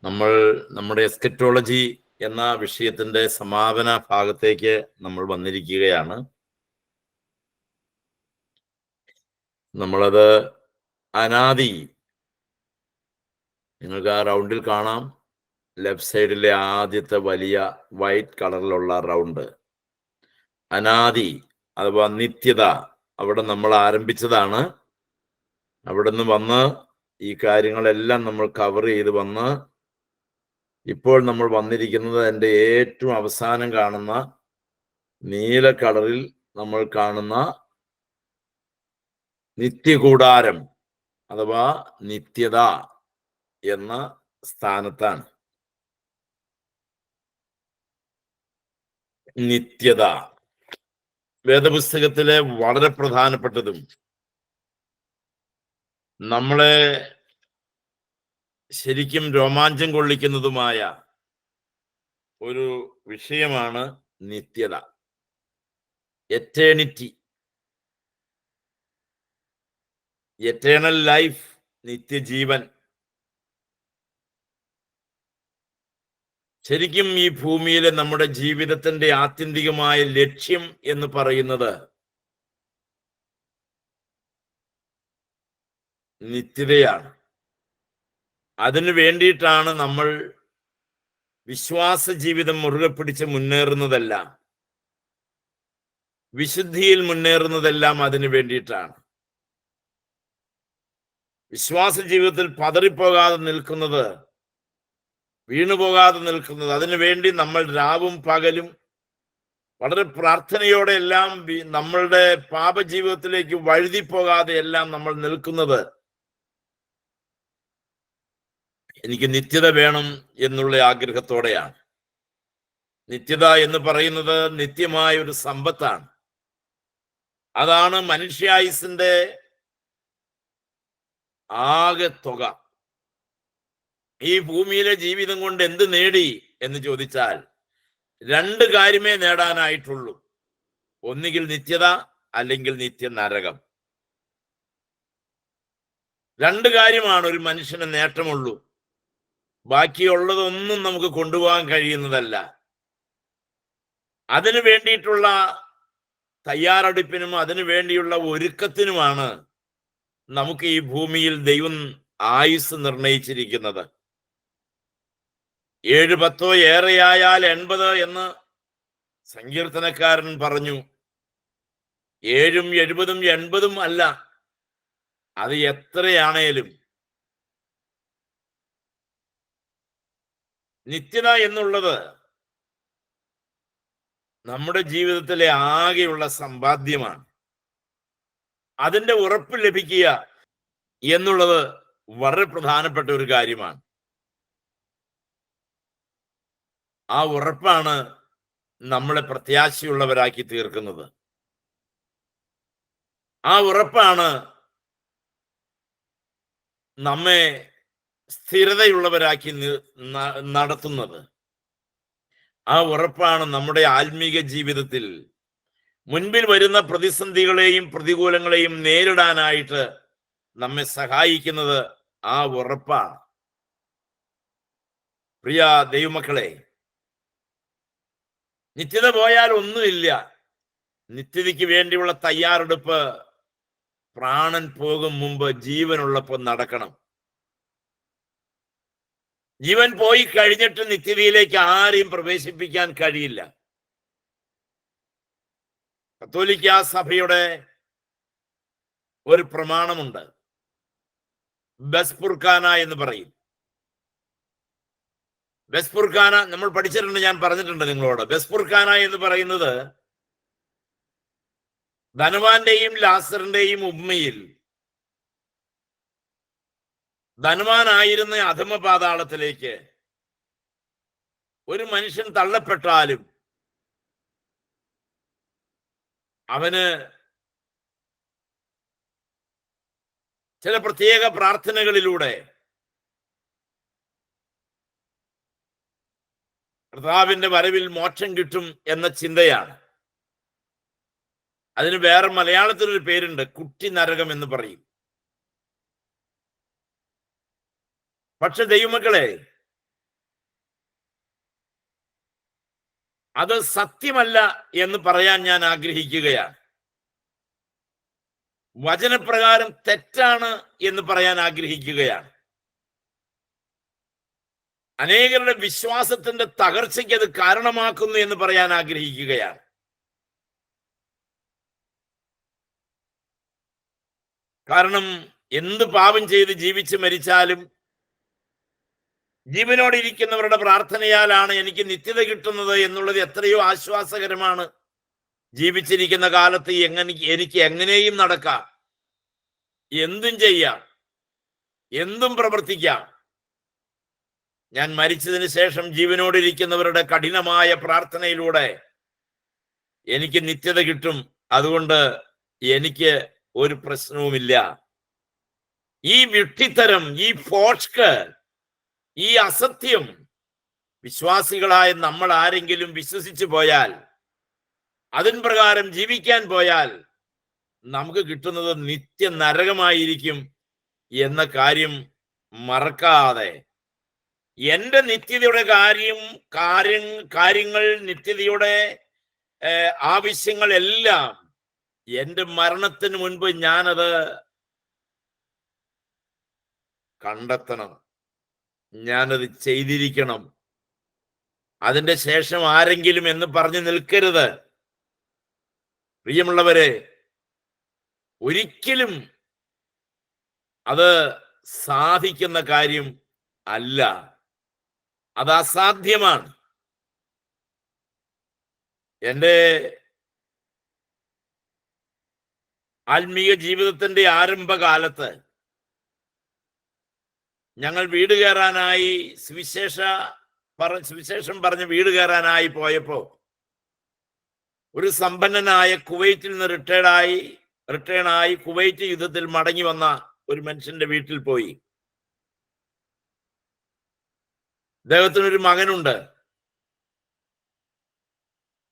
നമ്മൾ നമ്മുടെ എസ്കറ്റോളജി എന്ന വിഷയത്തിന്റെ സമാപന ഭാഗത്തേക്ക് നമ്മൾ വന്നിരിക്കുകയാണ്. നമ്മളത് അനാദി, നിങ്ങൾക്ക് ആ റൗണ്ടിൽ കാണാം, ലെഫ്റ്റ് സൈഡിലെ ആദ്യത്തെ വലിയ വൈറ്റ് കളറിലുള്ള റൗണ്ട്, അനാദി അഥവാ നിത്യത, അവിടെ നമ്മൾ ആരംഭിച്ചതാണ്. അവിടെ നിന്ന് വന്ന് ഈ കാര്യങ്ങളെല്ലാം നമ്മൾ കവർ ചെയ്ത് വന്ന് ഇപ്പോൾ നമ്മൾ വന്നിരിക്കുന്നത് എൻ്റെ ഏറ്റവും അവസാനം കാണുന്ന നീല കളറിൽ നമ്മൾ കാണുന്ന നിത്യകൂടാരം അഥവാ നിത്യത എന്ന സ്ഥാനത്താണ്. നിത്യത വേദപുസ്തകത്തിലെ വളരെ പ്രധാനപ്പെട്ടതും നമ്മളെ ശരിക്കും രോമാഞ്ചം കൊള്ളിക്കുന്നതുമായ ഒരു വിഷയമാണ് നിത്യത, എറ്റേണിറ്റി, എറ്റേണൽ ലൈഫ്, നിത്യജീവൻ. ശരിക്കും ഈ ഭൂമിയിലെ നമ്മുടെ ജീവിതത്തിന്റെ ആത്യന്തികമായ ലക്ഷ്യം എന്ന് പറയുന്നത് നിത്യതയാണ്. അതിനു വേണ്ടിയിട്ടാണ് നമ്മൾ വിശ്വാസ ജീവിതം മുറുകെ പിടിച്ച് മുന്നേറുന്നതെല്ലാം, വിശുദ്ധിയിൽ മുന്നേറുന്നതെല്ലാം അതിനു വേണ്ടിയിട്ടാണ്. വിശ്വാസ ജീവിതത്തിൽ പതറിപ്പോകാതെ നിൽക്കുന്നത്, വീണുപോകാതെ നിൽക്കുന്നത്, അതിനുവേണ്ടി നമ്മൾ രാവും പകലും വളരെ പ്രാർത്ഥനയോടെ എല്ലാം നമ്മളുടെ പാപജീവിതത്തിലേക്ക് വഴുതിപ്പോകാതെ എല്ലാം നമ്മൾ നിൽക്കുന്നത് എനിക്ക് നിത്യത വേണം എന്നുള്ള ആഗ്രഹത്തോടെയാണ്. നിത്യത എന്ന് പറയുന്നത് നിത്യമായ ഒരു സമ്പത്താണ്. അതാണ് മനുഷ്യായുസിന്റെ ആകെ തുക. ഈ ഭൂമിയിലെ ജീവിതം കൊണ്ട് എന്ത് നേടി എന്ന് ചോദിച്ചാൽ രണ്ട് കാര്യമേ നേടാനായിട്ടുള്ളൂ. ഒന്നുകിൽ നിത്യത, അല്ലെങ്കിൽ നിത്യ നരകം. രണ്ട് കാര്യമാണ് ഒരു മനുഷ്യന് നേട്ടമുള്ളൂ. ബാക്കിയുള്ളതൊന്നും നമുക്ക് കൊണ്ടുപോകാൻ കഴിയുന്നതല്ല. അതിനു വേണ്ടിയിട്ടുള്ള തയ്യാറെടുപ്പിനും അതിനു വേണ്ടിയുള്ള ഒരുക്കത്തിനുമാണ് നമുക്ക് ഈ ഭൂമിയിൽ ദൈവം ആയുസ് നിർണയിച്ചിരിക്കുന്നത്. 7 10 ഏറെയായാൽ 80 എന്ന് സങ്കീർത്തനക്കാരൻ പറഞ്ഞു. 7 70 80 അല്ല, അത് എത്രയാണേലും നിത്യത എന്നുള്ളത് നമ്മുടെ ജീവിതത്തിലെ ആകെയുള്ള സമ്പാദ്യമാണ്. അതിന്റെ ഉറപ്പ് ലഭിക്കുക എന്നുള്ളത് വളരെ പ്രധാനപ്പെട്ട ഒരു കാര്യമാണ്. ആ ഉറപ്പാണ് നമ്മളെ പ്രത്യാശയുള്ളവരാക്കി തീർക്കുന്നത്. ആ ഉറപ്പാണ് നമ്മെ സ്ഥിരതയുള്ളവരാക്കി നടത്തുന്നത്. ആ ഉറപ്പാണ് നമ്മുടെ ആത്മീക ജീവിതത്തിൽ മുൻപിൽ വരുന്ന പ്രതിസന്ധികളെയും പ്രതികൂലങ്ങളെയും നേരിടാനായിട്ട് നമ്മെ സഹായിക്കുന്നത്. ആ ഉറപ്പാണ്. പ്രിയ ദൈവമക്കളെ, നിത്യത പോയാൽ ഒന്നുമില്ല. നിത്യതയ്ക്ക് വേണ്ടിയുള്ള തയ്യാറെടുപ്പ് പ്രാണൻ പോകും മുമ്പ് ജീവനുള്ളപ്പോൾ നടക്കണം. ജീവൻ പോയി കഴിഞ്ഞിട്ട് നിത്യതയിലേക്ക് ആരെയും പ്രവേശിപ്പിക്കാൻ കഴിയില്ല. കത്തോലിക്കാ സഭയുടെ ഒരു പ്രമാണമുണ്ട്, ബസ്പുർഖാന എന്ന് പറയും. ബസ്പുർഖാന നമ്മൾ പഠിച്ചിട്ടുണ്ട്, ഞാൻ പറഞ്ഞിട്ടുണ്ട് നിങ്ങളോട്. ബസ്പുർഖാന എന്ന് പറയുന്നത് ധനവാന്റെയും ലാസറിന്റെയും ഉമ്മയിൽ ധനവാനായിരുന്ന അധമ പാതാളത്തിലേക്ക് ഒരു മനുഷ്യൻ തള്ളപ്പെട്ടാലും അവന് ചില പ്രത്യേക പ്രാർത്ഥനകളിലൂടെ കർത്താവിന്റെ വരവിൽ മോക്ഷം കിട്ടും എന്ന ചിന്തയാണ്. അതിന് വേറെ മലയാളത്തിലൊരു പേരുണ്ട്, കുട്ടി നരകം എന്ന് പറയും. പക്ഷെ ദൈവമക്കളെ, അത് സത്യമല്ല എന്ന് പറയാൻ ഞാൻ ആഗ്രഹിക്കുകയാണ്. വചനപ്രകാരം തെറ്റാണ് എന്ന് പറയാൻ ആഗ്രഹിക്കുകയാണ്. അനേകരുടെ വിശ്വാസത്തിന്റെ തകർച്ചയ്ക്ക് അത് കാരണമാക്കുന്നു എന്ന് പറയാൻ ആഗ്രഹിക്കുകയാണ്. കാരണം എന്ത് പാപം ചെയ്ത് ജീവിച്ച് മരിച്ചാലും ജീവനോടിരിക്കുന്നവരുടെ പ്രാർത്ഥനയാലാണ് എനിക്ക് നിത്യത കിട്ടുന്നത് എന്നുള്ളത് എത്രയോ ആശ്വാസകരമാണ്. ജീവിച്ചിരിക്കുന്ന കാലത്ത് എനിക്ക് എങ്ങനെയും നടക്കാം, എന്തും ചെയ്യാം, എന്തും പ്രവർത്തിക്കാം. ഞാൻ മരിച്ചതിന് ശേഷം ജീവനോടിരിക്കുന്നവരുടെ കഠിനമായ പ്രാർത്ഥനയിലൂടെ എനിക്ക് നിത്യത കിട്ടും. അതുകൊണ്ട് എനിക്ക് ഒരു പ്രശ്നവുമില്ല. ഈ വിഡ്ഢിത്തരം, ഈ ഫോഷ്ക്ക്, ഈ അസത്യം വിശ്വാസികളായ നമ്മൾ ആരെങ്കിലും വിശ്വസിച്ചു പോയാൽ, അതിൻ പ്രകാരം ജീവിക്കാൻ പോയാൽ നമുക്ക് കിട്ടുന്നത് നിത്യ നരകമായിരിക്കും എന്ന കാര്യം മറക്കാതെ, എന്റെ നിത്യതയുടെ കാര്യങ്ങൾ നിത്യതയുടെ ആവശ്യങ്ങളെല്ലാം എന്റെ മരണത്തിന് മുൻപ് ഞാനത് കണ്ടെത്തണം, ഞാനത് ചെയ്തിരിക്കണം. അതിന്റെ ശേഷം ആരെങ്കിലും എന്ന് പറഞ്ഞു നിൽക്കരുത്. പ്രിയമുള്ളവരെ, ഒരിക്കലും അത് സാധിക്കുന്ന കാര്യം അല്ല, അത് അസാധ്യമാണ്. എൻ്റെ ആത്മീയ ജീവിതത്തിന്റെ ആരംഭകാലത്ത് ഞങ്ങൾ വീട് കയറാനായി സുവിശേഷം പറഞ്ഞ് വീട് കയറാനായി പോയപ്പോ ഒരു സമ്പന്നനായ കുവൈറ്റിൽ നിന്ന് റിട്ടേണായി കുവൈറ്റ് യുദ്ധത്തിൽ മടങ്ങി വന്ന ഒരു മനുഷ്യന്റെ വീട്ടിൽ പോയി. അദ്ദേഹത്തിനൊരു മകനുണ്ട്.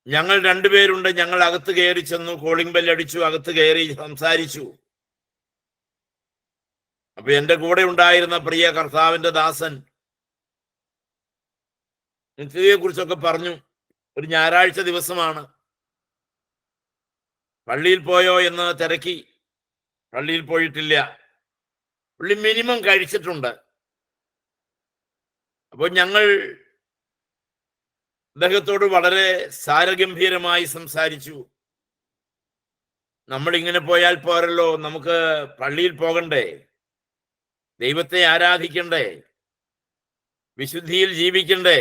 ഞങ്ങൾ രണ്ടുപേരുണ്ട്. ഞങ്ങൾ അകത്ത് കയറി ചെന്നു, കോളിംഗ് ബെല്ലടിച്ചു, അകത്ത് കയറി സംസാരിച്ചു. അപ്പൊ എന്റെ കൂടെ ഉണ്ടായിരുന്ന പ്രിയ കർത്താവിന്റെ ദാസൻ നിത്യതയെ കുറിച്ചൊക്കെ പറഞ്ഞു. ഒരു ഞായറാഴ്ച ദിവസമാണ്. പള്ളിയിൽ പോയോ എന്ന് തിരക്കി. പള്ളിയിൽ പോയിട്ടില്ല. പുള്ളി മിനിമം കഴിച്ചിട്ടുണ്ട്. അപ്പോൾ ഞങ്ങൾ അദ്ദേഹത്തോട് വളരെ സാരഗംഭീരമായി സംസാരിച്ചു. നമ്മൾ ഇങ്ങനെ പോയാൽ പോരല്ലോ, നമുക്ക് പള്ളിയിൽ പോകണ്ടേ, ദൈവത്തെ ആരാധിക്കണ്ടേ, വിശുദ്ധിയിൽ ജീവിക്കണ്ടേ,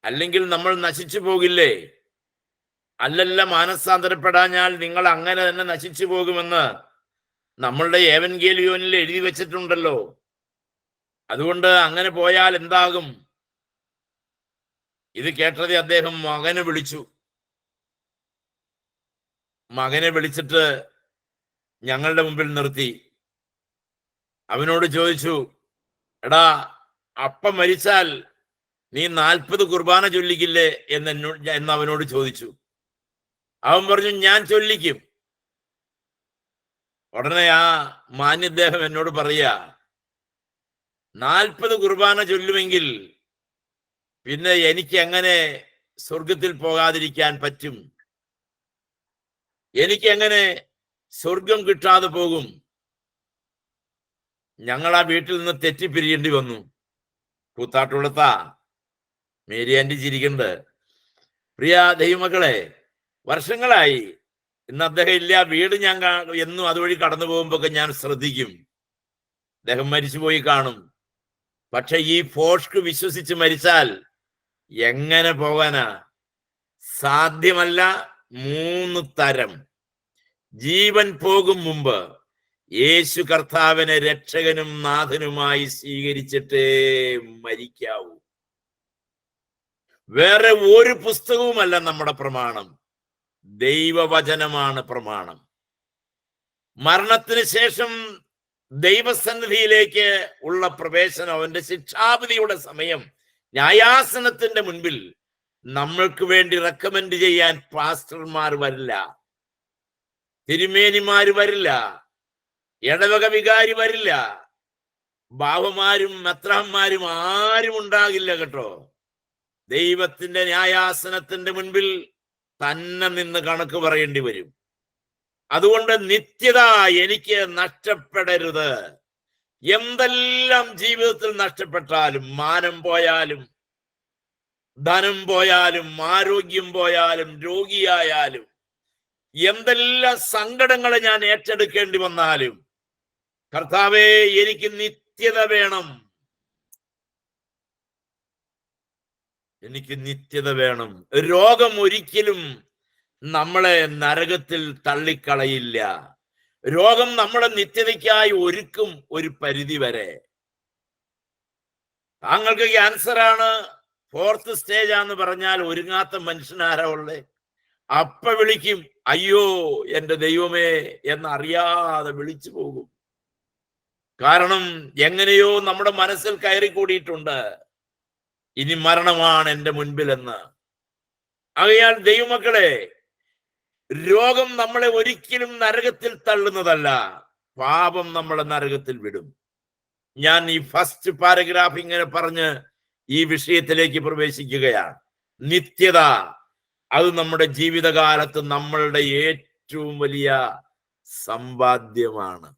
അല്ലെങ്കിൽ നമ്മൾ നശിച്ചു പോകില്ലേ? അല്ലല്ല, മാനസാന്തരപ്പെടാഞ്ഞാൽ നിങ്ങൾ അങ്ങനെ തന്നെ നശിച്ചു പോകുമെന്ന് നമ്മളുടെ ഏവൻഗേലിയോനിൽ എഴുതി വെച്ചിട്ടുണ്ടല്ലോ. അതുകൊണ്ട് അങ്ങനെ പോയാൽ എന്താകും? ഇത് കേട്ടത് അദ്ദേഹം മകനെ വിളിച്ചു. മകനെ വിളിച്ചിട്ട് ഞങ്ങളുടെ മുമ്പിൽ നിർത്തി. അവനോട് ചോദിച്ചു, എടാ, അപ്പം മരിച്ചാൽ നീ 40 കുർബാന ചൊല്ലിക്കില്ലേ എന്ന് അവനോട് ചോദിച്ചു. അവൻ പറഞ്ഞു, ഞാൻ ചൊല്ലിക്കും. ഉടനെ ആ മാന്യദ്ദേഹം എന്നോട് പറയാ, 40 കുർബാന ചൊല്ലുമെങ്കിൽ പിന്നെ എനിക്ക് എങ്ങനെ സ്വർഗത്തിൽ പോകാതിരിക്കാൻ പറ്റും? എനിക്ക് എങ്ങനെ സ്വർഗം കിട്ടാതെ പോകും? ഞങ്ങൾ ആ വീട്ടിൽ നിന്ന് തെറ്റിപ്പിരിയേണ്ടി വന്നു. കൂത്താട്ടുള്ളത്താ മേരി ആന്റി ചിരിക്കുന്നത്. പ്രിയ ദൈവമക്കളെ, വർഷങ്ങളായി. ഇന്ന് അദ്ദേഹം ഇല്ല. വീട് ഞാൻ എന്നും അതുവഴി കടന്നു പോകുമ്പോ ഞാൻ ശ്രദ്ധിക്കും. അദ്ദേഹം മരിച്ചുപോയി കാണും. പക്ഷെ ഈ ഫോഷ്ക്ക് വിശ്വസിച്ച് മരിച്ചാൽ എങ്ങനെ പോകാനാ? സാധ്യമല്ല. 3 തരം. ജീവൻ പോകും മുമ്പ് യേശു കർത്താവിനെ രക്ഷകനും നാഥനുമായി സ്വീകരിച്ചിട്ടേ മരിക്കാവൂ. വേറെ ഒരു പുസ്തകവുമല്ല നമ്മുടെ പ്രമാണം, ദൈവവചനമാണ് പ്രമാണം. മരണത്തിന് ശേഷം ദൈവസന്നിധിയിലേക്ക് ഉള്ള പ്രവേശനം, അവന്റെ ശിക്ഷാവിധിയുടെ സമയം, ന്യായാസനത്തിന്റെ മുൻപിൽ നമ്മൾക്ക് വേണ്ടി റെക്കമെൻഡ് ചെയ്യാൻ പാസ്റ്റർമാർ വരില്ല, തിരുമേനിമാര് വരില്ല, ഇടവക വികാരി വരില്ല, ബാവമാരും മെത്രാന്മാരും ആരും ഉണ്ടാകില്ല കേട്ടോ. ദൈവത്തിന്റെ ന്യായാസനത്തിന്റെ മുൻപിൽ തന്നെ നിന്ന് കണക്ക് പറയേണ്ടി വരും. അതുകൊണ്ട് നിത്യത എനിക്ക് നഷ്ടപ്പെടരുത്. എന്തെല്ലാം ജീവിതത്തിൽ നഷ്ടപ്പെട്ടാലും, മാനം പോയാലും, ധനം പോയാലും, ആരോഗ്യം പോയാലും, രോഗിയായാലും, എന്തെല്ലാം സങ്കടങ്ങളെ ഞാൻ ഏറ്റെടുക്കേണ്ടി വന്നാലും, കർത്താവേ എനിക്ക് നിത്യത വേണം, എനിക്ക് നിത്യത വേണം. രോഗം ഒരിക്കലും നമ്മളെ നരകത്തിൽ തള്ളിക്കളയില്ല. രോഗം നമ്മളെ നിത്യതയ്ക്കായി ഒരുക്കും ഒരു പരിധി വരെ. താങ്കൾക്ക് ക്യാൻസർ ആണ്, 4th സ്റ്റേജ് ആന്ന് പറഞ്ഞാൽ ഒരുങ്ങാത്ത മനുഷ്യനാരാ ഉള്ളേ? അപ്പ വിളിക്കും, അയ്യോ എന്റെ ദൈവമേ എന്നറിയാതെ വിളിച്ചു പോകും. കാരണം എങ്ങനെയോ നമ്മുടെ മനസ്സിൽ കയറി കൂടിയിട്ടുണ്ട്, ഇനി മരണമാണ് എന്റെ മുൻപിലെന്ന്. ആകയാൽ ദൈവമക്കളെ, രോഗം നമ്മളെ ഒരിക്കലും നരകത്തിൽ തള്ളുന്നതല്ല, പാപം നമ്മളെ നരകത്തിൽ വിടും. ഞാൻ ഈ ഫസ്റ്റ് പാരഗ്രാഫ് ഇങ്ങനെ പറഞ്ഞ് ഈ വിഷയത്തിലേക്ക് പ്രവേശിക്കുകയാണ്. നിത്യത, അത് നമ്മുടെ ജീവിതകാലത്ത് നമ്മളുടെ ഏറ്റവും വലിയ സമ്പാദ്യമാണ്.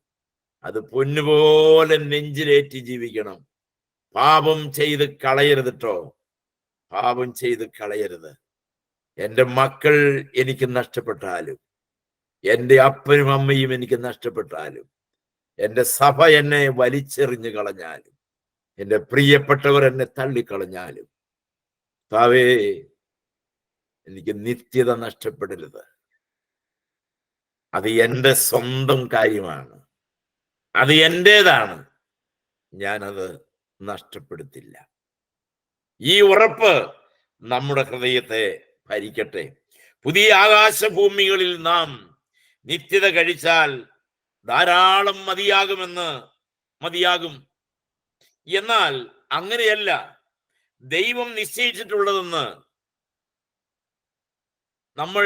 അത് പൊന്നുപോലെ നെഞ്ചിലേറ്റി ജീവിക്കണം. പാപം ചെയ്ത് കളയരുത് കേട്ടോ, പാപം ചെയ്ത് കളയരുത്. എൻ്റെ മക്കൾ എനിക്ക് നഷ്ടപ്പെട്ടാലും, എൻ്റെ അപ്പനും അമ്മയും എനിക്ക് നഷ്ടപ്പെട്ടാലും, എൻ്റെ സഭ എന്നെ വലിച്ചെറിഞ്ഞു കളഞ്ഞാലും, എൻ്റെ പ്രിയപ്പെട്ടവർ എന്നെ തള്ളിക്കളഞ്ഞാലും, കർത്താവേ എനിക്ക് നിത്യത നഷ്ടപ്പെടരുത്. അത് എൻ്റെ സ്വന്തം കാര്യമാണ്, അത് എൻ്റേതാണ്, ഞാനത് നഷ്ടപ്പെടുത്തില്ല. ഈ ഉറപ്പ് നമ്മുടെ ഹൃദയത്തെ ഭരിക്കട്ടെ. പുതിയ ആകാശഭൂമികളിൽ നാം നിത്യത കഴിച്ചാൽ ധാരാളം മതിയാകും. എന്നാൽ അങ്ങനെയല്ല ദൈവം നിശ്ചയിച്ചിട്ടുള്ളതെന്ന് നമ്മൾ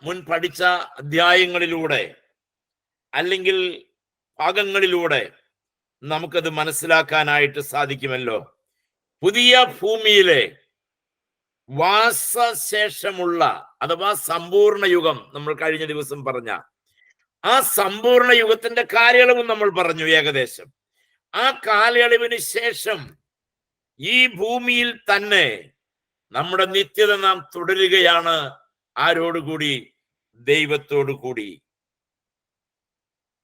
മുൻ പഠിച്ച അധ്യായങ്ങളിലൂടെ അല്ലെങ്കിൽ ഭാഗങ്ങളിലൂടെ നമുക്കത് മനസ്സിലാക്കാനായിട്ട് സാധിക്കുമല്ലോ. പുതിയ ഭൂമിയിലെ വാസശേഷമുള്ള അഥവാ സമ്പൂർണ്ണ യുഗം നമ്മൾ കഴിഞ്ഞ ദിവസം പറഞ്ഞ ആ സമ്പൂർണ്ണ യുഗത്തിന്റെ കാലയളവ് നമ്മൾ പറഞ്ഞു ഏകദേശം. ആ കാലയളവിന് ശേഷം ഈ ഭൂമിയിൽ തന്നെ നമ്മുടെ നിത്യത നാം തുടരുകയാണ്. ആരോടുകൂടി? ദൈവത്തോടു കൂടി.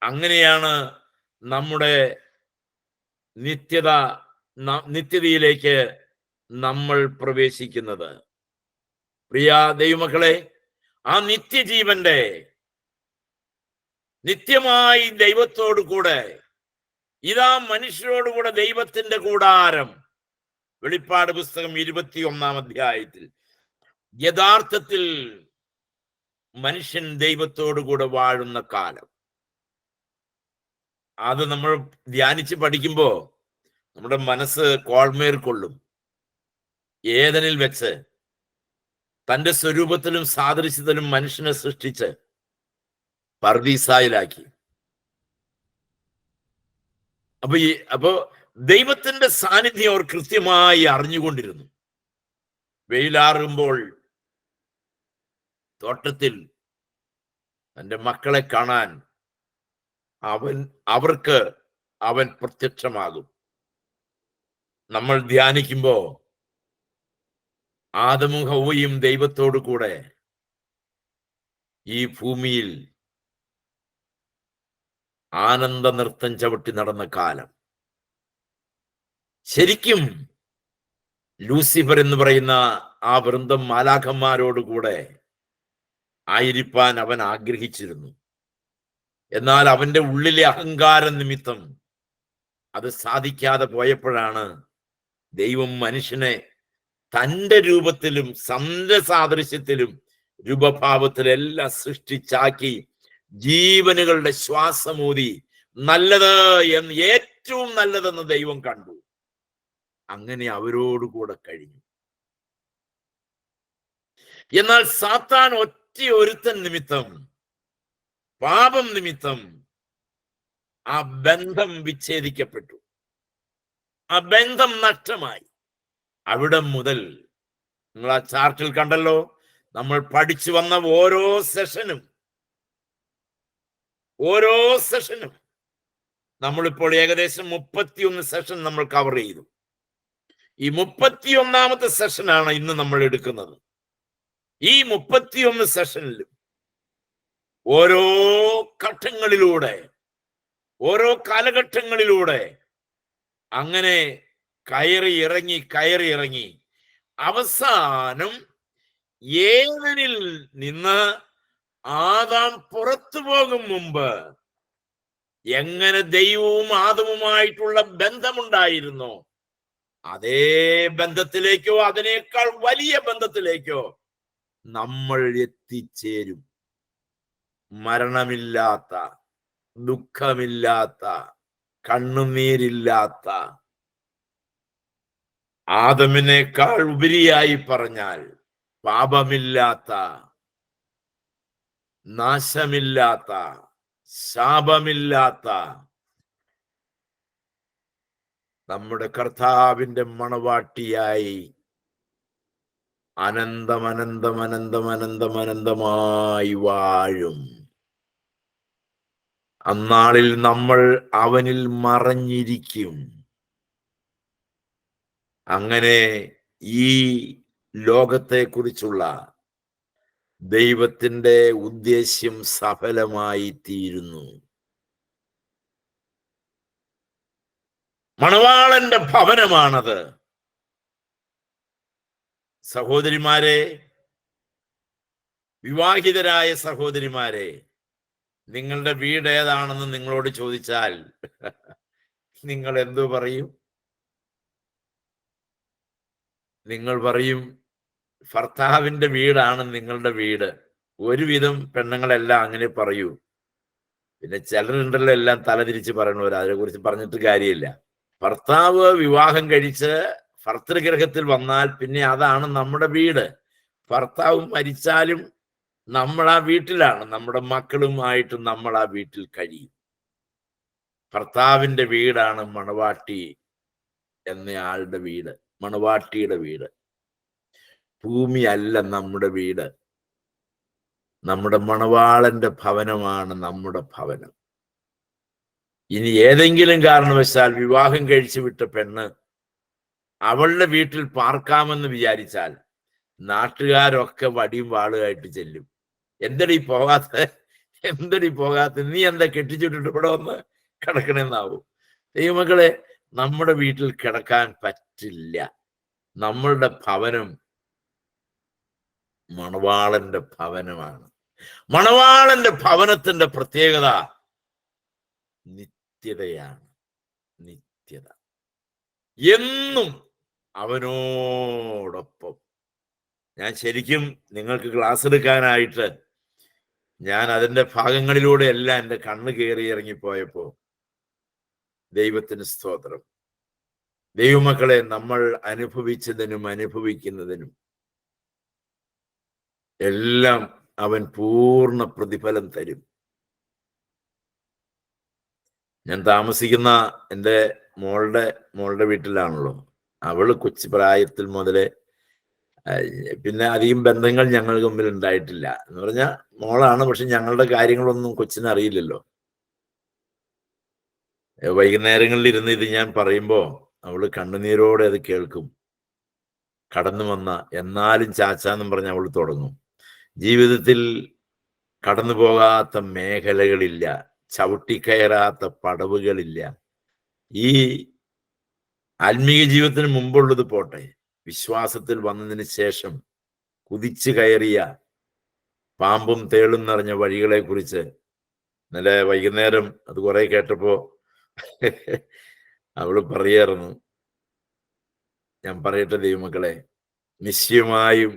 അങ്ങനെയാണ് നമ്മുടെ നിത്യതയിലേക്ക് നമ്മൾ പ്രവേശിക്കുന്നത്. പ്രിയ ദൈവമക്കളെ, ആ നിത്യജീവന്റെ നിത്യമായി ദൈവത്തോടു കൂടെ, ഇതാ മനുഷ്യരോടുകൂടെ ദൈവത്തിന്റെ കൂടാരം. വെളിപ്പാട് പുസ്തകം 21-ാം അധ്യായത്തിൽ യഥാർത്ഥത്തിൽ മനുഷ്യൻ ദൈവത്തോടു കൂടെ വാഴുന്ന കാലം. അത് നമ്മൾ ധ്യാനിച്ച് പഠിക്കുമ്പോ നമ്മുടെ മനസ്സ് കോൾമേർ കൊള്ളും. ഏദനിൽ വെച്ച് തന്റെ സ്വരൂപത്തിലും സാദൃശ്യത്തിലും മനുഷ്യനെ സൃഷ്ടിച്ച് പർദീസായിലാക്കി. അപ്പോ ദൈവത്തിന്റെ സാന്നിധ്യം അവർ കൃത്യമായി അറിഞ്ഞുകൊണ്ടിരുന്നു. വെയിലാറുമ്പോൾ തോട്ടത്തിൽ തന്റെ മക്കളെ കാണാൻ അവർക്ക് അവൻ പ്രത്യക്ഷമാകും. നമ്മൾ ധ്യാനിക്കുമ്പോ ആദമും ഹവ്വയും ദൈവത്തോടു കൂടെ ഈ ഭൂമിയിൽ ആനന്ദ നൃത്തം ചവിട്ടി നടന്ന കാലം. ശരിക്കും ലൂസിഫർ എന്ന് പറയുന്ന ആ വൃന്ദം മാലാഖന്മാരോടുകൂടെ ആയിരിക്കാൻ അവൻ ആഗ്രഹിച്ചിരുന്നു. എന്നാൽ അവന്റെ ഉള്ളിലെ അഹങ്കാര നിമിത്തം അത് സാധിക്കാതെ പോയപ്പോഴാണ് ദൈവം മനുഷ്യനെ തന്റെ രൂപത്തിലും തന്റെ സാദൃശ്യത്തിലും രൂപഭാവത്തിലെല്ലാം സൃഷ്ടിച്ചാക്കി ജീവനുകളുടെ ശ്വാസമൂതി നല്ലത് എന്ന്, ഏറ്റവും നല്ലതെന്ന് ദൈവം കണ്ടു. അങ്ങനെ അവരോടുകൂടെ കഴിഞ്ഞു. എന്നാൽ സാത്താൻ ഒരുത്തൻ നിമിത്തം, പാപം നിമിത്തം ആ ബന്ധം വിച്ഛേദിക്കപ്പെട്ടു. ആ ബന്ധം നഷ്ടമായി. അവിടെ മുതൽ നിങ്ങൾ ആ ചാർട്ടിൽ കണ്ടല്ലോ, നമ്മൾ പഠിച്ചു വന്ന ഓരോ സെഷനും നമ്മളിപ്പോൾ ഏകദേശം 31 സെഷൻ നമ്മൾ കവർ ചെയ്തു. ഈ 31ാമത്തെ സെഷനാണ് ഇന്ന് നമ്മൾ എടുക്കുന്നത്. ഈ 31 സെഷനിലും ഓരോ ഘട്ടങ്ങളിലൂടെ, ഓരോ കാലഘട്ടങ്ങളിലൂടെ അങ്ങനെ കയറി ഇറങ്ങി അവസാനം ഏദനിൽ നിന്ന് ആദാം പുറത്തു പോകും മുമ്പ് എങ്ങനെ ദൈവവും ആദമുമായിട്ടുള്ള ബന്ധമുണ്ടായിരുന്നോ അതേ ബന്ധത്തിലേക്കോ അതിനേക്കാൾ വലിയ ബന്ധത്തിലേക്കോ നമ്മൾ എത്തിച്ചേരും. മരണമില്ലാത്ത, ദുഃഖമില്ലാത്ത, കണ്ണുനീരില്ലാത്ത, ആദമിനേക്കാൾ ഉപരിയായി പറഞ്ഞാൽ പാപമില്ലാത്ത, നാശമില്ലാത്ത, ശാപമില്ലാത്ത നമ്മുടെ കർത്താവിന്റെ മണവാട്ടിയായി അനന്തമായി വാഴും. അന്നാളിൽ നമ്മൾ അവനിൽ മറഞ്ഞിരിക്കും. അങ്ങനെ ഈ ലോകത്തെക്കുറിച്ചുള്ള ദൈവത്തിന്റെ ഉദ്ദേശ്യം സഫലമായി തീരുന്നു. മണവാളന്റെ ഭവനമാണത്. സഹോദരിമാരെ, വിവാഹിതരായ സഹോദരിമാരെ, നിങ്ങളുടെ വീട് ഏതാണെന്ന് നിങ്ങളോട് ചോദിച്ചാൽ നിങ്ങൾ എന്തു പറയും? നിങ്ങൾ പറയും ഭർത്താവിന്റെ വീടാണ് നിങ്ങളുടെ വീട്. ഒരുവിധം പെണ്ണുങ്ങളെല്ലാം അങ്ങനെ പറയൂ. പിന്നെ ചിലരുണ്ടല്ലോ എല്ലാം തലതിരിച്ച് പറയണവർ, അതിനെ കുറിച്ച് പറഞ്ഞിട്ട് കാര്യമില്ല. ഭർത്താവ് വിവാഹം കഴിച്ച് ഭർതൃഗ്രഹത്തിൽ വന്നാൽ പിന്നെ അതാണ് നമ്മുടെ വീട്. ഭർത്താവ് മരിച്ചാലും നമ്മൾ ആ വീട്ടിലാണ്, നമ്മുടെ മക്കളുമായിട്ട് നമ്മൾ ആ വീട്ടിൽ കഴിയും. ഭർത്താവിന്റെ വീടാണ് മണവാട്ടി എന്നയാളുടെ വീട്, മണവാട്ടിയുടെ വീട്. ഭൂമിയല്ല നമ്മുടെ വീട്. നമ്മുടെ മണവാളന്റെ ഭവനമാണ് നമ്മുടെ ഭവനം. ഇനി ഏതെങ്കിലും കാരണവശാൽ വിവാഹം കഴിച്ചു വിട്ട പെണ്ണ് അവളുടെ വീട്ടിൽ പാർക്കാമെന്ന് വിചാരിച്ചാൽ നാട്ടുകാരൊക്കെ വടിയും വാളുമായിട്ട് ചെല്ലും. എന്തടി പോകാത്ത, നീ എന്താ കെട്ടിച്ചിട്ടിട്ട് ഇവിടെ വന്ന് കിടക്കണെന്നാവും. ദൈവമക്കളെ, നമ്മുടെ വീട്ടിൽ കിടക്കാൻ പറ്റില്ല. നമ്മളുടെ ഭവനം മണവാളന്റെ ഭവനമാണ്. മണവാളന്റെ ഭവനത്തിന്റെ പ്രത്യേകത നിത്യതയാണ്. നിത്യത. എന്നും അവനോടൊപ്പം. ഞാൻ ശരിക്കും നിങ്ങൾക്ക് ക്ലാസ് എടുക്കാനായിട്ട് ഞാൻ അതിന്റെ ഭാഗങ്ങളിലൂടെ എല്ലാം എൻ്റെ കണ്ണ് കയറി ഇറങ്ങിപ്പോയപ്പോ ദൈവത്തിന് സ്തോത്രം. ദൈവമക്കളെ, നമ്മൾ അനുഭവിച്ചതിനും അനുഭവിക്കുന്നതിനും എല്ലാം അവൻ പൂർണ്ണ പ്രതിഫലം തരും. ഞാൻ താമസിക്കുന്ന എൻ്റെ മോളുടെ വീട്ടിലാണല്ലോ. അവള് കൊച്ചു പ്രായത്തിൽ മുതലേ, പിന്നെ അധികം ബന്ധങ്ങൾ ഞങ്ങൾ തമ്മിൽ ഉണ്ടായിട്ടില്ല. എന്ന് പറഞ്ഞാൽ മോളാണ്, പക്ഷെ ഞങ്ങളുടെ കാര്യങ്ങളൊന്നും കൊച്ചിന് അറിയില്ലല്ലോ. വൈകുന്നേരങ്ങളിൽ ഇരുന്ന് ഇത് ഞാൻ പറയുമ്പോ അവള് കണ്ണുനീരോടെ അത് കേൾക്കും. കടന്നു വന്ന എന്നാലും ചാച്ചാന്നും പറഞ്ഞ് അവൾ തുടങ്ങും. ജീവിതത്തിൽ കടന്നു പോകാത്ത മേഖലകളില്ല, ചവിട്ടിക്കയറാത്ത പടവുകളില്ല. ഈ ആത്മീയ ജീവിതത്തിന് മുമ്പുള്ളത് പോട്ടെ, വിശ്വാസത്തിൽ വന്നതിന് ശേഷം കുതിച്ചു കയറിയ പാമ്പും തേളും നിറഞ്ഞ വഴികളെ കുറിച്ച് ഇന്നലെ വൈകുന്നേരം അത് കുറെ കേട്ടപ്പോ അവള് പറയായിരുന്നു. ഞാൻ പറയട്ടെ ദൈവമക്കളെ, നിശ്ചയമായും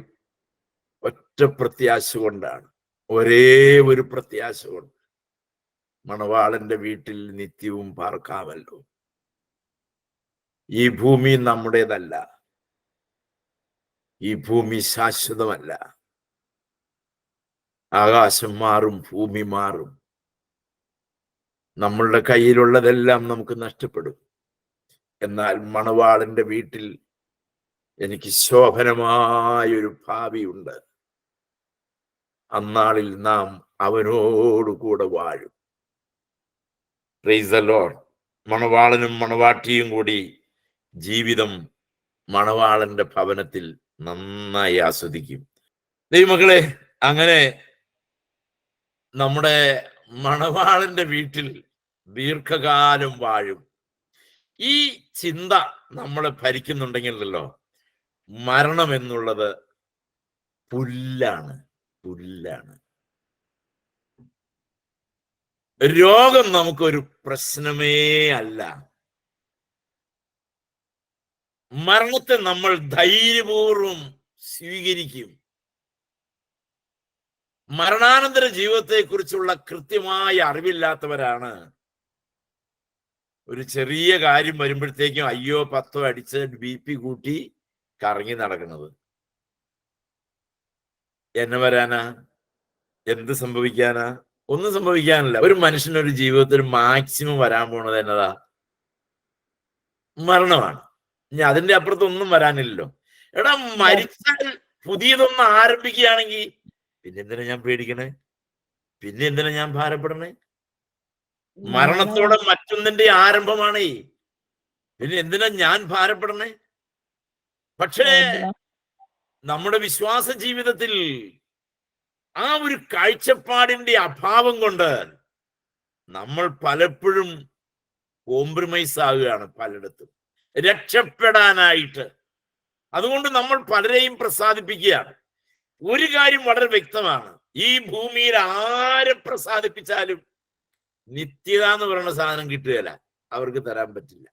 ഒറ്റ പ്രത്യാശ കൊണ്ടാണ്, ഒരേ ഒരു പ്രത്യാശ കൊണ്ട് മണവാളന്റെ വീട്ടിൽ നിത്യവും പാർക്കാമല്ലോ. ഈ ഭൂമി നമ്മുടേതല്ല, ഈ ഭൂമി ശാശ്വതമല്ല. ആകാശം മാറും, ഭൂമി മാറും, നമ്മളുടെ കയ്യിലുള്ളതെല്ലാം നമുക്ക് നഷ്ടപ്പെടും. എന്നാൽ മണവാളന്റെ വീട്ടിൽ എനിക്ക് ശോഭനമായൊരു ഭാവിയുണ്ട്. അന്നാളിൽ നാം അവനോടുകൂടെ വാഴും. Praise the Lord. മണവാളനും മണവാട്ടിയും കൂടി ജീവിതം മണവാളന്റെ ഭവനത്തിൽ നന്നായി ആസ്വദിക്കും. ദൈവമക്കളെ, അങ്ങനെ നമ്മുടെ മണവാളന്റെ വീട്ടിൽ ദീർഘകാലം വാഴും. ഈ ചിന്ത നമ്മളെ ഭരിക്കുന്നുണ്ടെങ്കിലല്ലോ, മരണം എന്നുള്ളത് പുല്ലാണ്. രോഗം നമുക്കൊരു പ്രശ്നമേ അല്ല. മരണത്തെ നമ്മൾ ധൈര്യപൂർവം സ്വീകരിക്കും. മരണാനന്തര ജീവിതത്തെ കുറിച്ചുള്ള കൃത്യമായ അറിവില്ലാത്തവരാണ് ഒരു ചെറിയ കാര്യം വരുമ്പോഴത്തേക്കും അയ്യോ 10 അടിച്ച് BP കൂട്ടി കറങ്ങി നടക്കുന്നത്. എന്നെ വരാനാ? എന്ത് സംഭവിക്കാനാ? ഒന്നും സംഭവിക്കാനില്ല. ഒരു മനുഷ്യനൊരു ജീവിതത്തിൽ മാക്സിമം വരാൻ പോണത് എന്നതാ? മരണമാണ്. ഇനി അതിന്റെ അപ്പുറത്തൊന്നും വരാനില്ലല്ലോ. എടാ, മരിച്ചാൽ പുതിയതൊന്നും ആരംഭിക്കുകയാണെങ്കിൽ പിന്നെന്തിനാ ഞാൻ പേടിക്കണേ? പിന്നെ എന്തിനാ ഞാൻ ഭാരപ്പെടണേ? മരണത്തോടെ മറ്റൊന്നിന്റെ ആരംഭമാണേ. പിന്നെ എന്തിനാ ഞാൻ ഭാരപ്പെടണേ? പക്ഷേ നമ്മുടെ വിശ്വാസ ജീവിതത്തിൽ ആ ഒരു കാഴ്ചപ്പാടിന്റെ അഭാവം കൊണ്ട് നമ്മൾ പലപ്പോഴും കോംപ്രമൈസ് ആവുകയാണ് പലയിടത്തും രക്ഷപ്പെടാനായിട്ട്. അതുകൊണ്ട് നമ്മൾ പലരെയും പ്രസാദിപ്പിക്കുകയാണ്. ഒരു കാര്യം വളരെ വ്യക്തമാണ്, ഈ ഭൂമിയിൽ ആരെ പ്രസാദിപ്പിച്ചാലും നിത്യത എന്ന് പറയുന്ന സാധനം കിട്ടുകയില്ല, അവർക്ക് തരാൻ പറ്റില്ല.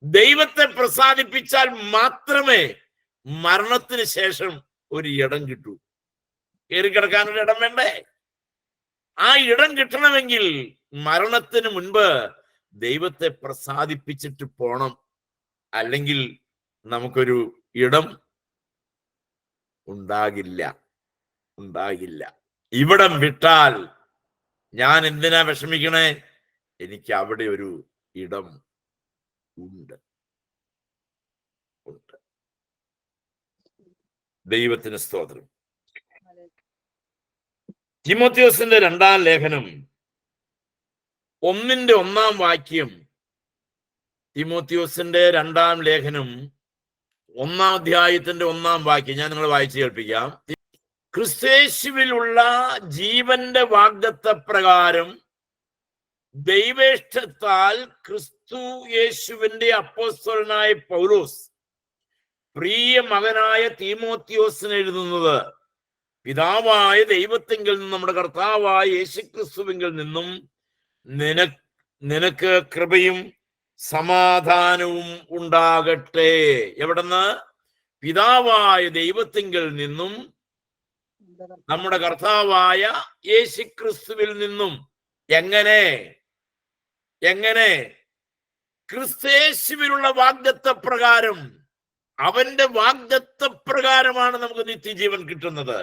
ദൈവത്തെ പ്രസാദിപ്പിച്ചാൽ മാത്രമേ മരണത്തിന് ശേഷം ഒരു ഇടം കിട്ടൂ. കയറിക്കിടക്കാനൊരു ഇടം വേണ്ടേ? ആ ഇടം കിട്ടണമെങ്കിൽ മരണത്തിന് മുൻപ് ദൈവത്തെ പ്രസാദിപ്പിച്ചിട്ട് പോണം. അല്ലെങ്കിൽ നമുക്കൊരു ഇടം ഉണ്ടാകില്ല. ഇവിടം വിട്ടാൽ ഞാൻ എന്തിനാ വിഷമിക്കണേ? എനിക്ക് അവിടെ ഒരു ഇടം ഉണ്ട്. ദൈവത്തിന് സ്തോത്രം. തിമോത്തിയോസിന്റെ 2-ാം ലേഖനം 1-ാം വാക്യം. തിമോത്തിയോസിന്റെ 2-ാം ലേഖനം 1-ാം അധ്യായത്തിന്റെ 1-ാം വാക്യം ഞാൻ നിങ്ങളെ വായിച്ചു കേൾപ്പിക്കാം. ക്രിസ്തയേശുവിലുള്ള ജീവന്റെ വാഗ്ദത്തപ്രകാരം ദൈവേഷ്ടത്താൽ ക്രിസ്തു യേശുവിന്റെ അപ്പോസ്തലനായ പൗലോസ് പ്രിയ മകനായ തീമോത്തിയോസിന് എഴുതുന്നത്, പിതാവായ ദൈവത്തിങ്കിൽ നിന്നും നമ്മുടെ കർത്താവായ യേശുക്രിസ്തുവിങ്കിൽ നിന്നും നിനക്ക് കൃപയും സമാധാനവും ഉണ്ടാകട്ടെ. എവിടെന്ന്? പിതാവായ ദൈവത്തിങ്കിൽ നിന്നും നമ്മുടെ കർത്താവായ യേശുക്രിസ്തുവിൽ നിന്നും. എങ്ങനെ? ക്രിസ്തയേശുവിലുള്ള വാഗ്ദത്തപ്രകാരം. അവന്റെ വാഗ്ദത്തപ്രകാരമാണ് നമുക്ക് നിത്യജീവൻ കിട്ടുന്നത്.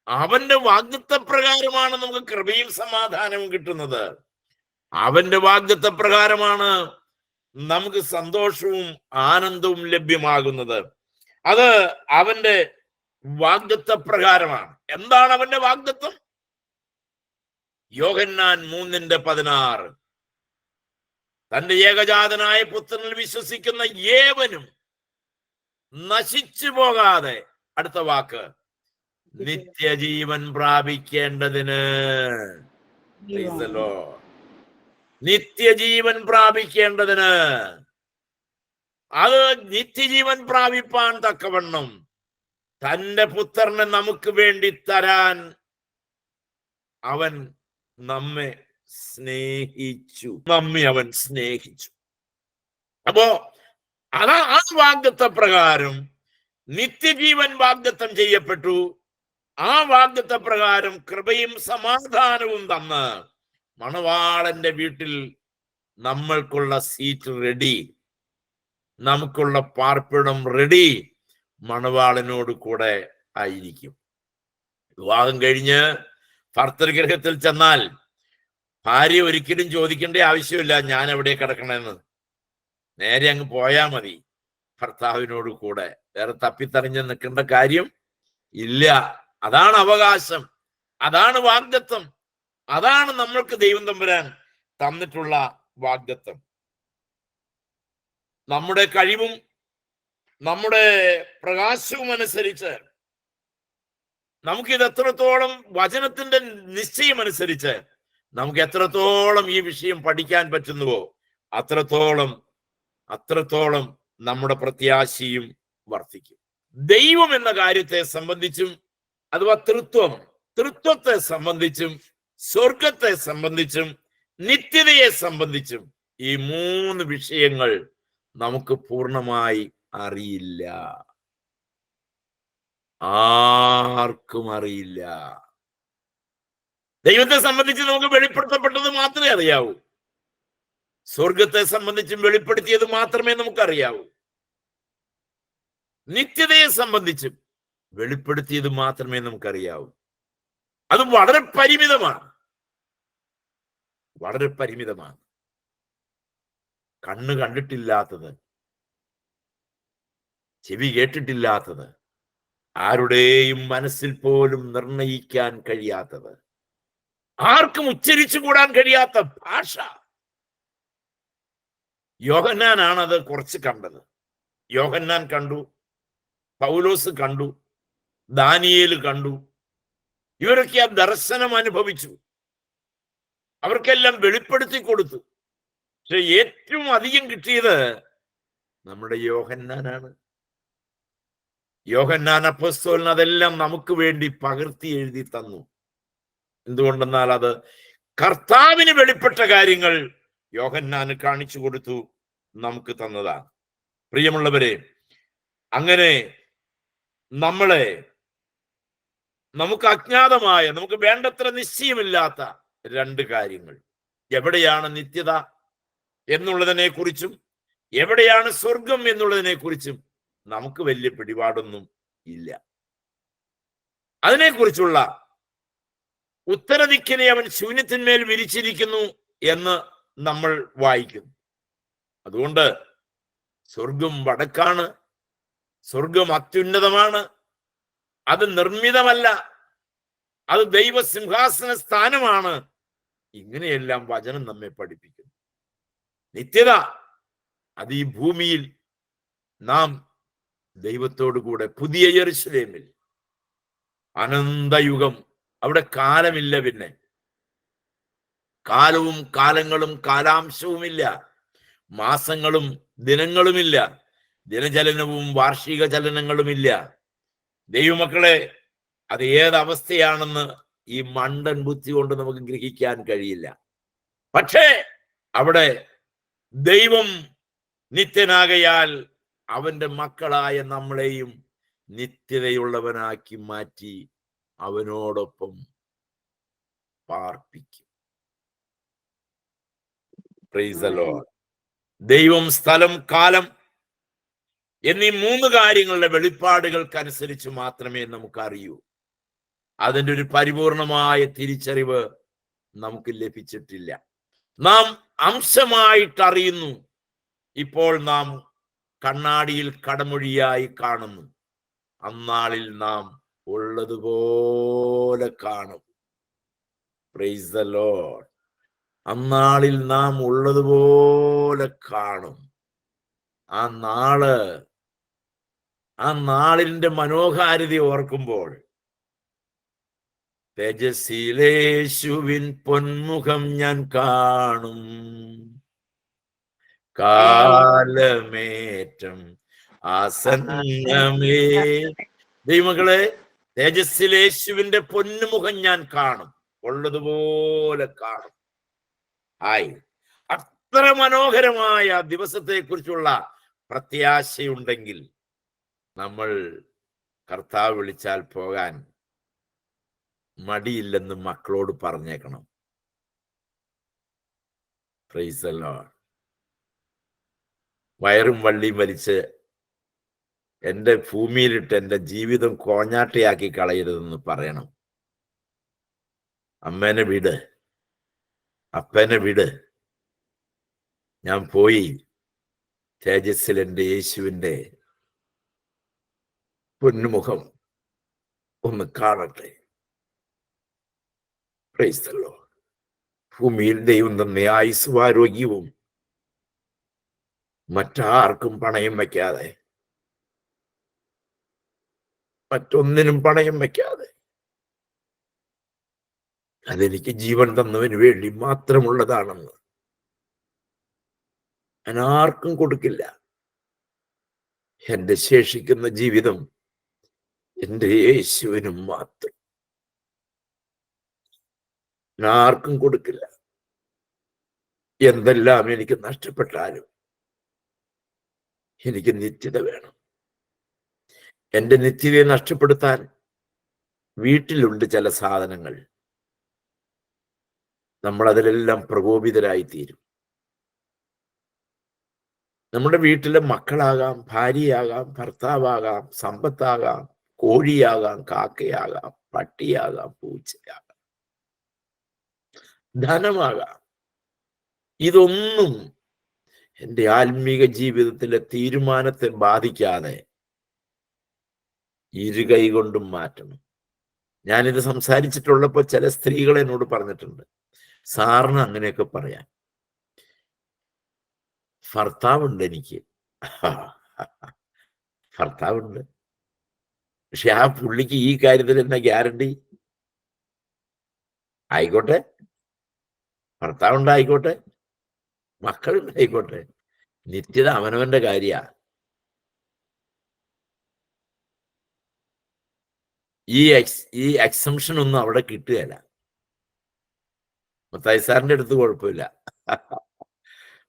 അവന്റെ വാഗ്ദത്തപ്രകാരമാണ് നമുക്ക് കൃപയും സമാധാനവും കിട്ടുന്നത്. അവന്റെ വാഗ്ദത്തപ്രകാരമാണ് നമുക്ക് സന്തോഷവും ആനന്ദവും ലഭ്യമാകുന്നത്. അത് അവന്റെ വാഗ്ദത്തപ്രകാരമാണ്. എന്താണ് അവന്റെ വാഗ്ദത്തം? യോഹന്നാൻ 3:16 തന്റെ ഏകജാതനായ പുത്രനിൽ വിശ്വസിക്കുന്ന ഏവനും നശിച്ചു പോകാതെ, അടുത്ത വാക്ക്, നിത്യജീവൻ പ്രാപിക്കേണ്ടതിന്. നിത്യജീവൻ പ്രാപിക്കേണ്ടതിന്. അത് നിത്യജീവൻ പ്രാപിപ്പാൻ തക്കവണ്ണം തന്റെ പുത്രനെ നമുക്ക് വേണ്ടി തരാൻ അവൻ നമ്മെ സ്നേഹിച്ചു. അവൻ സ്നേഹിച്ചു. അപ്പോ ആ വാഗ്ദത്തപ്രകാരം നിത്യജീവൻ വാഗ്ദത്തം ചെയ്യപ്പെട്ടു. ആ വാഗ്ദത്തപ്രകാരം കൃപയും സമാധാനവും തന്ന് മണവാളന്റെ വീട്ടിൽ നമ്മൾക്കുള്ള സീറ്റ് റെഡി, നമുക്കുള്ള പാർപ്പിടം റെഡി. മണവാളനോട് കൂടെ ആയിരിക്കും. വിവാഹം കഴിഞ്ഞ് ഭർത്തൃഗൃഹത്തിൽ ചെന്നാൽ ഭാര്യ ഒരിക്കലും ചോദിക്കേണ്ട ആവശ്യമില്ല ഞാൻ എവിടെ കിടക്കണമെന്ന്. നേരെ അങ്ങ് പോയാ മതി. ഭർത്താവിനോട് കൂടെ. വേറെ തപ്പിത്തറിഞ്ഞ് നിൽക്കേണ്ട കാര്യം ഇല്ല. അതാണ് അവകാശം, അതാണ് വാഗ്ദത്തം, അതാണ് നമ്മൾക്ക് ദൈവം തമ്പുരാൻ തന്നിട്ടുള്ള വാഗ്ദത്തം. നമ്മുടെ കഴിവും നമ്മുടെ പ്രകാശവും അനുസരിച്ച് നമുക്കിത് എത്രത്തോളം, വചനത്തിന്റെ നിശ്ചയം അനുസരിച്ച് നമുക്ക് എത്രത്തോളം ഈ വിഷയം പഠിക്കാൻ പറ്റുന്നുവോ അത്രത്തോളം നമ്മുടെ പ്രത്യാശയും വർദ്ധിക്കും. ദൈവം എന്ന കാര്യത്തെ സംബന്ധിച്ചും, അഥവാ തൃത്വത്തെ സംബന്ധിച്ചും, സ്വർഗത്തെ സംബന്ധിച്ചും, നിത്യതയെ സംബന്ധിച്ചും ഈ 3 വിഷയങ്ങൾ നമുക്ക് പൂർണ്ണമായി അറിയില്ല. ആർക്കും അറിയില്ല. ദൈവത്തെ സംബന്ധിച്ച് നമുക്ക് വെളിപ്പെടുത്തപ്പെട്ടത് മാത്രമേ അറിയാവൂ. സ്വർഗത്തെ സംബന്ധിച്ചും വെളിപ്പെടുത്തിയത് മാത്രമേ നമുക്കറിയാവൂ. നിത്യതയെ സംബന്ധിച്ചും വെളിപ്പെടുത്തിയത് മാത്രമേ നമുക്കറിയാവൂ. അത് വളരെ പരിമിതമാണ്. കണ്ണ് കണ്ടിട്ടില്ലാത്തത്, ചെവി കേട്ടിട്ടില്ലാത്തത്, ആരുടെയും മനസ്സിൽ പോലും നിർണയിക്കാൻ കഴിയാത്തത്, ആർക്കും ഉച്ചരിച്ചു കൂടാൻ കഴിയാത്ത ഭാഷ. യോഹന്നാനാണ് അത് കുറച്ച് കണ്ടത്. യോഹന്നാൻ കണ്ടു, പൗലോസ് കണ്ടു, ദാനിയേൽ കണ്ടു. ഇവരൊക്കെ ആ ദർശനം അനുഭവിച്ചു, അവർക്കെല്ലാം വെളിപ്പെടുത്തി കൊടുത്തു. പക്ഷെ ഏറ്റവും അധികം കിട്ടിയത് നമ്മുടെ യോഹന്നാനാണ്. യോഹന്നാൻ അപ്പോസ്തലൻ അതെല്ലാം നമുക്ക് വേണ്ടി പകർത്തി എഴുതി തന്നു. എന്തുകൊണ്ടെന്നാൽ അത് കർത്താവിന് വെളിപ്പെട്ട കാര്യങ്ങൾ യോഹന്നാന് കാണിച്ചു കൊടുത്തു, നമുക്ക് തന്നതാണ്. പ്രിയമുള്ളവരെ, അങ്ങനെ നമുക്ക് അജ്ഞാതമായ, നമുക്ക് വേണ്ടത്ര നിശ്ചയമില്ലാത്ത 2 കാര്യങ്ങൾ, എവിടെയാണ് നിത്യത എന്നുള്ളതിനെ കുറിച്ചും എവിടെയാണ് സ്വർഗം എന്നുള്ളതിനെ കുറിച്ചും നമുക്ക് വലിയ പിടിപാടൊന്നും ഇല്ല. അതിനെക്കുറിച്ചുള്ള ഉത്തരദിക്കിനെ അവൻ ശൂന്യത്തിന്മേൽ വിരിച്ചിരിക്കുന്നു എന്ന് നമ്മൾ വായിക്കുന്നു. അതുകൊണ്ട് സ്വർഗം വടക്കാണ്, സ്വർഗം അത്യുന്നതമാണ്, അത് നിർമ്മിതമല്ല, അത് ദൈവസിംഹാസന സ്ഥാനമാണ്. ഇങ്ങനെയെല്ലാം വചനം നമ്മെ പഠിപ്പിക്കുന്നു. നിത്യത അത് ഈ ഭൂമിയിൽ നാം ദൈവത്തോടു കൂടെ പുതിയ യെരൂശലേമിൽ, അനന്തയുഗം. അവിടെ കാലമില്ല, പിന്നെ കാലവും കാലങ്ങളും കാലാംശവുമില്ല, മാസങ്ങളും ദിനങ്ങളുമില്ല, ദിനചലനവും വാർഷിക ചലനങ്ങളുമില്ല. ദൈവമക്കളെ, അത് ഏതവസ്ഥയാണെന്ന് ഈ മണ്ടൻ ബുദ്ധി കൊണ്ട് നമുക്ക് ഗ്രഹിക്കാൻ കഴിയില്ല. പക്ഷേ അവിടെ ദൈവം നിത്യനാകയാൽ അവന്റെ മക്കളായ നമ്മളെയും നിത്യതയുള്ളവനാക്കി മാറ്റി അവനോടൊപ്പം പാർപ്പിക്കും. Price the Lord. ദൈവം, സ്ഥലം, കാലം എന്നീ 3 കാര്യങ്ങളുടെ വെളിപ്പാടുകൾക്കനുസരിച്ച് മാത്രമേ നമുക്ക് അറിയൂ. അതിൻ്റെ ഒരു പരിപൂർണമായ തിരിച്ചറിവ് നമുക്ക് ലഭിച്ചിട്ടില്ല. നാം അംശമായിട്ട് അറിയുന്നു. ഇപ്പോൾ നാം കണ്ണാടിയിൽ കടമൊഴിയായി കാണുന്നു. അന്നാളിൽ നാം ഉള്ളതുപോലെ കാണും. Price the Lord. അന്നാളിൽ നാം ഉള്ളതുപോലെ കാണും. ആ നാളിന്റെ മനോഹാരിത ഓർക്കുമ്പോൾ തേജസ്സിലേശുവിൻ പൊന്മുഖം ഞാൻ കാണും, കാലമേറ്റം ആസന്നമേ. ദൈവമക്കളെ, തേജസ്സിലേശുവിന്റെ പൊന്നുമുഖം ഞാൻ കാണും, ഉള്ളതുപോലെ കാണും. അത്ര മനോഹരമായ ദിവസത്തെ കുറിച്ചുള്ള പ്രത്യാശയുണ്ടെങ്കിൽ നമ്മൾ കർത്താവ് വിളിച്ചാൽ പോകാൻ മടിയില്ലെന്ന് മക്കളോട് പറഞ്ഞേക്കണം. Praise the Lord. വയറും വള്ളിയും വലിച്ച് എൻ്റെ ഭൂമിയിലിട്ട് എൻ്റെ ജീവിതം കോഞ്ഞാട്ടയാക്കി കളയരുതെന്ന് പറയണം. അമ്മേനെ വിട്, അപ്പനെ വിട്, ഞാൻ പോയി തേജസ്സിൽ എൻ്റെ യേശുവിൻ്റെ പൊന്നുമുഖം ഒന്ന് കാണട്ടെ. Price the Lord. ഭൂമിയിൽ ദൈവം തന്ന ആയുസ്സും ആരോഗ്യവും മറ്റാർക്കും പണയം വയ്ക്കാതെ, മറ്റൊന്നിനും പണയം വയ്ക്കാതെ, അതെനിക്ക് ജീവൻ തന്നവന് വേണ്ടി മാത്രമുള്ളതാണെന്ന് ഞാൻ ആർക്കും കൊടുക്കില്ല. എന്റെ ശേഷിക്കുന്ന ജീവിതം എൻ്റെ യേശുവിനും മാത്രം. ഞാൻ ആർക്കും കൊടുക്കില്ല. എന്തെല്ലാം എനിക്ക് നഷ്ടപ്പെട്ടാലും എനിക്ക് നിത്യത വേണം. എൻ്റെ നിത്യതയെ നഷ്ടപ്പെടുത്താൻ വീട്ടിലുണ്ട് ചില സാധനങ്ങൾ. നമ്മൾ അതിലെല്ലാം പ്രകോപിതരായി തീരും. നമ്മുടെ വീട്ടിലെ മക്കളാകാം, ഭാര്യയാകാം, ഭർത്താവാകാം, സമ്പത്താകാം, കോഴിയാകാം, കാക്കയാകാം, പട്ടിയാകാം, പൂച്ചയാകാം, ധനമാകാം. ഇതൊന്നും എൻ്റെ ആത്മീക ജീവിതത്തിലെ തീരുമാനത്തെ ബാധിക്കാതെ ഇരുകൈ കൊണ്ടും മാറ്റണം. ഞാനിത് സംസാരിച്ചിട്ടുള്ളപ്പോൾ ചില സ്ത്രീകൾ എന്നോട് പറഞ്ഞിട്ടുണ്ട്, സാറിന് അങ്ങനെയൊക്കെ പറയാം. ഭർത്താവുണ്ട് എനിക്ക്, ഭർത്താവുണ്ട്, പക്ഷെ ആ പുള്ളിക്ക് ഈ കാര്യത്തിൽ എന്നാ ഗ്യാരണ്ടി? ആയിക്കോട്ടെ, ഭർത്താവുണ്ടായിക്കോട്ടെ, മക്കളുണ്ടായിക്കോട്ടെ, നിത്യത അവനവന്റെ കാര്യ. ഈ എക്സംഷൻ ഒന്നും അവിടെ കിട്ടുകയില്ല. മത്തായി സാറിന്റെ അടുത്ത് കുഴപ്പമില്ല,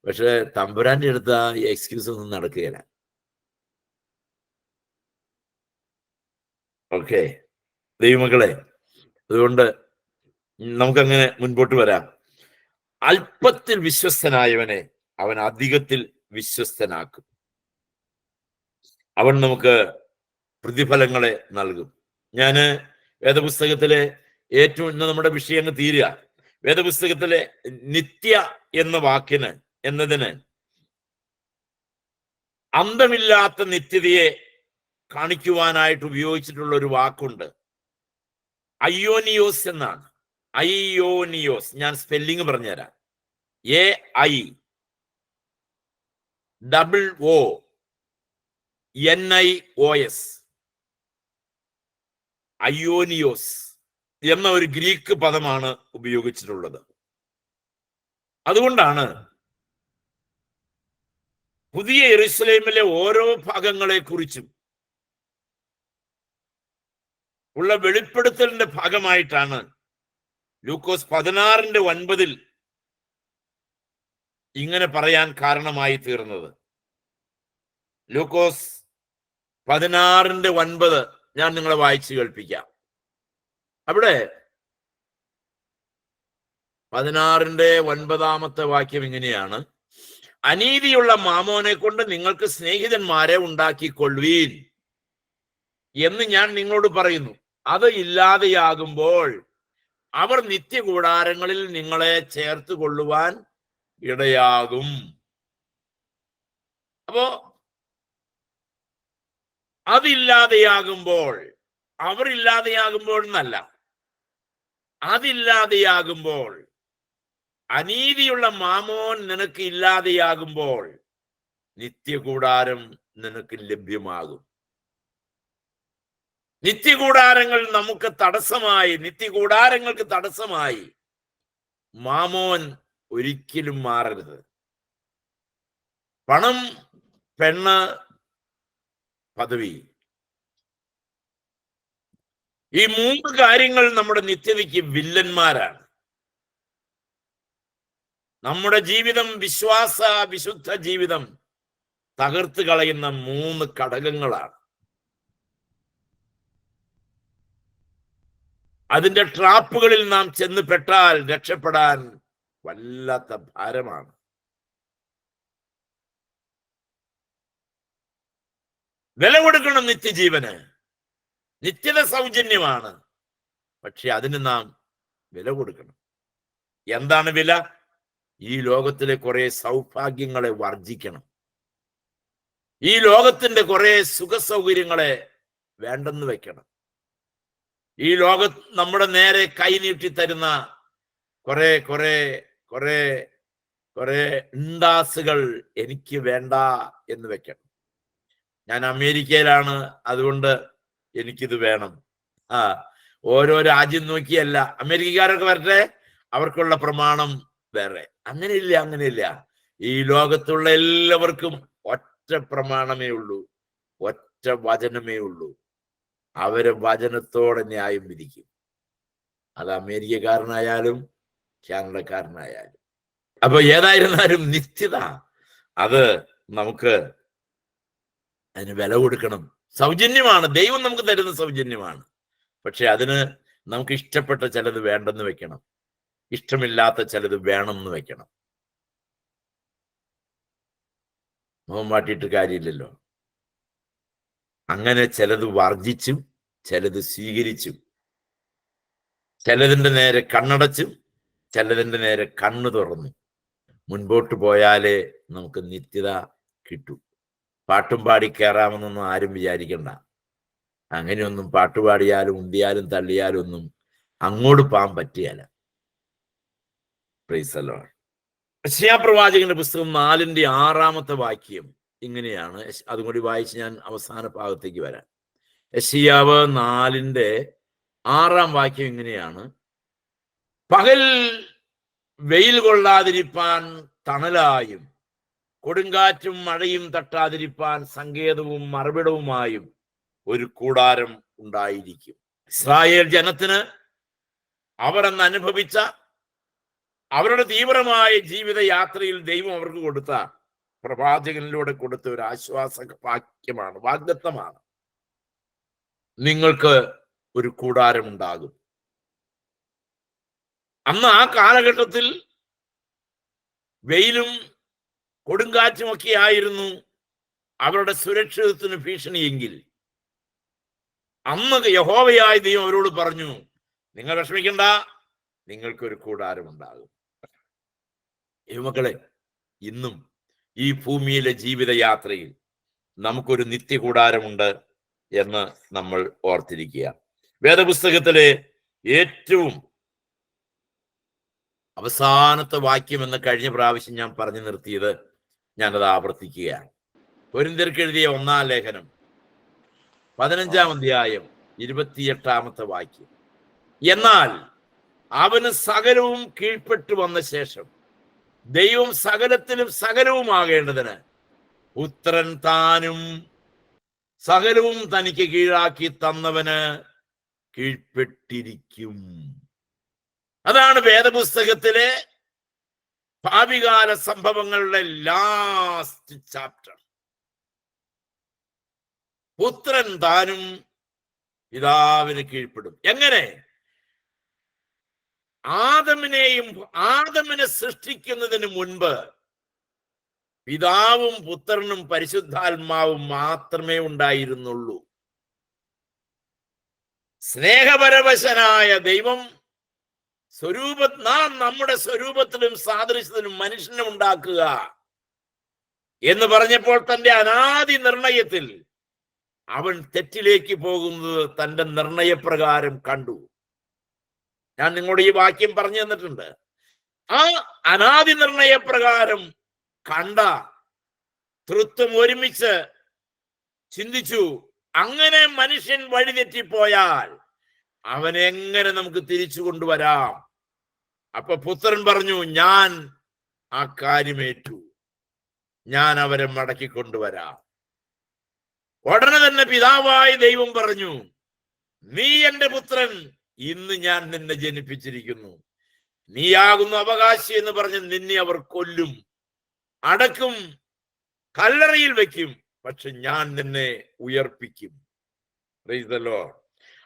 പക്ഷെ തമ്പുരാന്റെ അടുത്ത് ആ എക്സ്ക്യൂസ് ഒന്നും നടക്കുകയില്ല. ഓക്കെ ദൈവമക്കളെ, അതുകൊണ്ട് നമുക്കങ്ങനെ മുൻപോട്ട് വരാം. അല്പത്തിൽ വിശ്വസ്തനായവനെ അവൻ അധികത്തിൽ വിശ്വസ്തനാക്കും. അവൻ നമുക്ക് പ്രതിഫലങ്ങളെ നൽകും. ഞാന് വേദപുസ്തകത്തിലെ ഏറ്റവും ഇന്ന് നമ്മുടെ വിഷയം തീരുക, വേദപുസ്തകത്തിലെ നിത്യ എന്ന വാക്കിന് എന്നതിന് അന്തമില്ലാത്ത നിത്യതയെ കാണിക്കുവാനായിട്ട് ഉപയോഗിച്ചിട്ടുള്ള ഒരു വാക്കുണ്ട്, അയ്യോനിയോസ് എന്നാണ്. അയ്യോനിയോസ്, ഞാൻ സ്പെല്ലിംഗ് പറഞ്ഞുതരാം. AIOONIOS, അയ്യോനിയോസ് എന്ന ഒരു ഗ്രീക്ക് പദമാണ് ഉപയോഗിച്ചിട്ടുള്ളത്. അതുകൊണ്ടാണ് പുതിയ യെരൂശലേമിലെ ഓരോ ഭാഗങ്ങളെ കുറിച്ചും ഉള്ള വെളിപ്പെടുത്തലിന്റെ ഭാഗമായിട്ടാണ് ലൂക്കോസ് 16:9 ഇങ്ങനെ പറയാൻ കാരണമായി തീർന്നത്. ലൂക്കോസ് 16:9 ഞാൻ നിങ്ങളെ വായിച്ചു കേൾപ്പിക്കാം. അവിടെ 16:9 വാക്യം ഇങ്ങനെയാണ്: അനീതിയുള്ള മാമോനെ കൊണ്ട് നിങ്ങൾക്ക് സ്നേഹിതന്മാരെ ഉണ്ടാക്കിക്കൊള്ളുവീൻ എന്ന് ഞാൻ നിങ്ങളോട് പറയുന്നു. അത് ഇല്ലാതെയാകുമ്പോൾ അവർ നിത്യകൂടാരങ്ങളിൽ നിങ്ങളെ ചേർത്ത് കൊള്ളുവാൻ ഇടയാകും. അപ്പോ അതില്ലാതെയാകുമ്പോൾ, അവർ ഇല്ലാതെയാകുമ്പോൾ എന്നല്ല, അതില്ലാതെയാകുമ്പോൾ, അനീതിയുള്ള മാമോൻ നിനക്ക് ഇല്ലാതെയാകുമ്പോൾ നിത്യകൂടാരം നിനക്ക് ലഭ്യമാകും. നിത്യകൂടാരങ്ങൾ നമുക്ക് തടസ്സമായി, നിത്യകൂടാരങ്ങൾക്ക് തടസ്സമായി മാമോൻ ഒരിക്കലും മാറരുത്. പണം, പെണ്ണ്, പദവി, ഈ 3 കാര്യങ്ങൾ നമ്മുടെ നിത്യതയ്ക്ക് വില്ലന്മാരാണ്. നമ്മുടെ ജീവിതം, വിശ്വാസ വിശുദ്ധ ജീവിതം തകർത്ത് കളയുന്ന 3 ഘടകങ്ങളാണ്. അതിന്റെ ട്രാപ്പുകളിൽ നാം ചെന്ന് പെട്ടാൽ രക്ഷപ്പെടാൻ വല്ലാത്ത ഭാരമാണ്. വില കൊടുക്കണം നിത്യജീവന്. നിത്യത സൗജന്യമാണ്, പക്ഷെ അതിന് നാം വില കൊടുക്കണം. എന്താണ് വില? ഈ ലോകത്തിലെ കുറെ സൗഭാഗ്യങ്ങളെ വർജിക്കണം. ഈ ലോകത്തിന്റെ കുറെ സുഖ സൗകര്യങ്ങളെ വേണ്ടെന്ന് വെക്കണം. ഈ നമ്മുടെ നേരെ കൈ നീട്ടി തരുന്ന കുറെ കുറെ കുറെ കുറെ ഇണ്ടാസുകൾ എനിക്ക് വേണ്ട എന്ന് വെക്കണം. ഞാൻ അമേരിക്കയിലാണ്, അതുകൊണ്ട് എനിക്കിത് വേണം. ഓരോ രാജ്യം നോക്കിയല്ല. അമേരിക്കക്കാരൊക്കെ വരട്ടെ, അവർക്കുള്ള പ്രമാണം വേറെ. അങ്ങനെയില്ല. ഈ ലോകത്തുള്ള എല്ലാവർക്കും ഒറ്റ പ്രമാണമേ ഉള്ളൂ, ഒറ്റ വചനമേ ഉള്ളൂ. അവരെ വചനത്തോടെ ന്യായം വിധിക്കും. അത് അമേരിക്കക്കാരനായാലും കാനഡക്കാരനായാലും. അപ്പൊ ഏതായിരുന്നാലും നിത്യത, അത് നമുക്ക് അതിന് വില കൊടുക്കണം. സൗജന്യമാണ്, ദൈവം നമുക്ക് തരുന്ന സൗജന്യമാണ്. പക്ഷെ അതിന് നമുക്ക് ഇഷ്ടപ്പെട്ട ചിലത് വേണ്ടെന്ന് വെക്കണം, ഇഷ്ടമില്ലാത്ത ചിലത് വേണമെന്ന് വെക്കണം. മുഖം മാറ്റിയിട്ട് കാര്യമില്ലല്ലോ. അങ്ങനെ ചിലത് വർജിച്ചും ചിലത് സ്വീകരിച്ചും, ചിലതിൻ്റെ നേരെ കണ്ണടച്ചും ചിലതിൻ്റെ നേരെ കണ്ണു തുറന്നു മുൻപോട്ട് പോയാലേ നമുക്ക് നിത്യത കിട്ടൂ. പാട്ടും പാടി കയറാമെന്നൊന്നും ആരും വിചാരിക്കണ്ട. അങ്ങനെയൊന്നും പാട്ടുപാടിയാലും ഉന്തിയാലും തള്ളിയാലും ഒന്നും അങ്ങോട്ട് പോകാൻ പറ്റിയല്ല. Price the Lord. യെശയ്യാ പ്രവാചകന്റെ പുസ്തകം 4:6 വാക്യം ഇങ്ങനെയാണ്. അതും കൂടി വായിച്ച് ഞാൻ അവസാന ഭാഗത്തേക്ക് വരാം. യെശയ്യാവ് 4:6 വാക്യം ഇങ്ങനെയാണ്: പകൽ വെയിൽ കൊള്ളാതിരിപ്പാൻ തണലായും കൊടുങ്കാറ്റും മഴയും തട്ടാതിരിപ്പാൻ സങ്കേതവും മറവിടവുമായും ഒരു കൂടാരം ഉണ്ടായിരിക്കും. ഇസ്രായേൽ ജനത്തിന് അവർ അന്ന് അനുഭവിച്ച അവരുടെ തീവ്രമായ ജീവിതയാത്രയിൽ ദൈവം അവർക്ക് കൊടുത്ത, പ്രവാചകനിലൂടെ കൊടുത്ത ഒരു ആശ്വാസ വാക്യമാണ്, വാഗ്ദത്തമാണ്. നിങ്ങൾക്ക് ഒരു കൂടാരം ഉണ്ടാകും. അന്ന് ആ കാലഘട്ടത്തിൽ വെയിലും കൊടുങ്കാറ്റുമൊക്കെ ആയിരുന്നു അവരുടെ സുരക്ഷിതത്വത്തിന് ഭീഷണിയെങ്കിൽ അന്ന് യഹോവയായ ദൈവം അവരോട് പറഞ്ഞു, നിങ്ങൾ വിഷമിക്കണ്ട, നിങ്ങൾക്കൊരു കൂടാരം ഉണ്ടാകും. മക്കളെ, ഇന്നും ഈ ഭൂമിയിലെ ജീവിതയാത്രയിൽ നമുക്കൊരു നിത്യകൂടാരമുണ്ട് എന്ന് നമ്മൾ ഓർത്തിരിക്കുക. വേദപുസ്തകത്തിലെ ഏറ്റവും അവസാനത്തെ വാക്യം എന്ന് കഴിഞ്ഞ പ്രാവശ്യം ഞാൻ പറഞ്ഞു നിർത്തിയത്, ഞാനത് ആവർത്തിക്കുകയാണ്. കൊരിന്ത്യർക്ക് എഴുതിയ 1-ാം ലേഖനം 15-ാം അധ്യായം 28-ാമത്തെ വാക്യം: എന്നാൽ അവന് സകലവും കീഴ്പ്പെട്ടു വന്ന ശേഷം ദൈവം സകലത്തിലും സകലവുമാകേണ്ടതിന് പുത്രൻ താനും സകലവും തനിക്ക് കീഴാക്കി തന്നവന് കീഴ്പ്പെട്ടിരിക്കും. അതാണ് വേദപുസ്തകത്തിലെ ഭാവികാല സംഭവങ്ങളുടെ ലാസ്റ്റ് ചാപ്റ്റർ. പുത്രൻ താനും പിതാവിന് കീഴ്പ്പെടും. എങ്ങനെ? ആദമിനെ സൃഷ്ടിക്കുന്നതിന് മുൻപ് പിതാവും പുത്രനും പരിശുദ്ധാത്മാവും മാത്രമേ ഉണ്ടായിരുന്നുള്ളൂ. സ്നേഹപരവശനായ ദൈവം നാം നമ്മുടെ സ്വരൂപത്തിലും സാദൃശ്യത്തിലും മനുഷ്യനെ ഉണ്ടാക്കുക എന്ന് പറഞ്ഞപ്പോൾ തന്റെ അനാദി നിർണയത്തിൽ അവൻ തെറ്റിലേക്ക് പോകുന്നത് തന്റെ നിർണയപ്രകാരം കണ്ടു. ഞാൻ നിങ്ങളോട് ഈ വാക്യം പറഞ്ഞു തന്നിട്ടുണ്ട്. ആ അനാദി നിർണയപ്രകാരം കണ്ട തൃത്വം ഒരുമിച്ച് ചിന്തിച്ചു, അങ്ങനെ മനുഷ്യൻ വഴിതെറ്റിപ്പോയാൽ അവനെങ്ങനെ നമുക്ക് തിരിച്ചു കൊണ്ടുവരാം? അപ്പൊ പുത്രൻ പറഞ്ഞു, ഞാൻ ആ കാര്യമേറ്റു, ഞാൻ അവരെ മടക്കിക്കൊണ്ടുവരാം. ഉടനെ തന്നെ പിതാവായ ദൈവം പറഞ്ഞു, നീ എന്റെ പുത്രൻ, ഇന്ന് ഞാൻ നിന്നെ ജനിപ്പിച്ചിരിക്കുന്നു. നീയാകുന്നു അവകാശി എന്ന് പറഞ്ഞ് നിന്നെ അവർ കൊല്ലും, അടക്കും, കല്ലറയിൽ വെക്കും, പക്ഷെ ഞാൻ നിന്നെ ഉയർപ്പിക്കും. Price the Lord.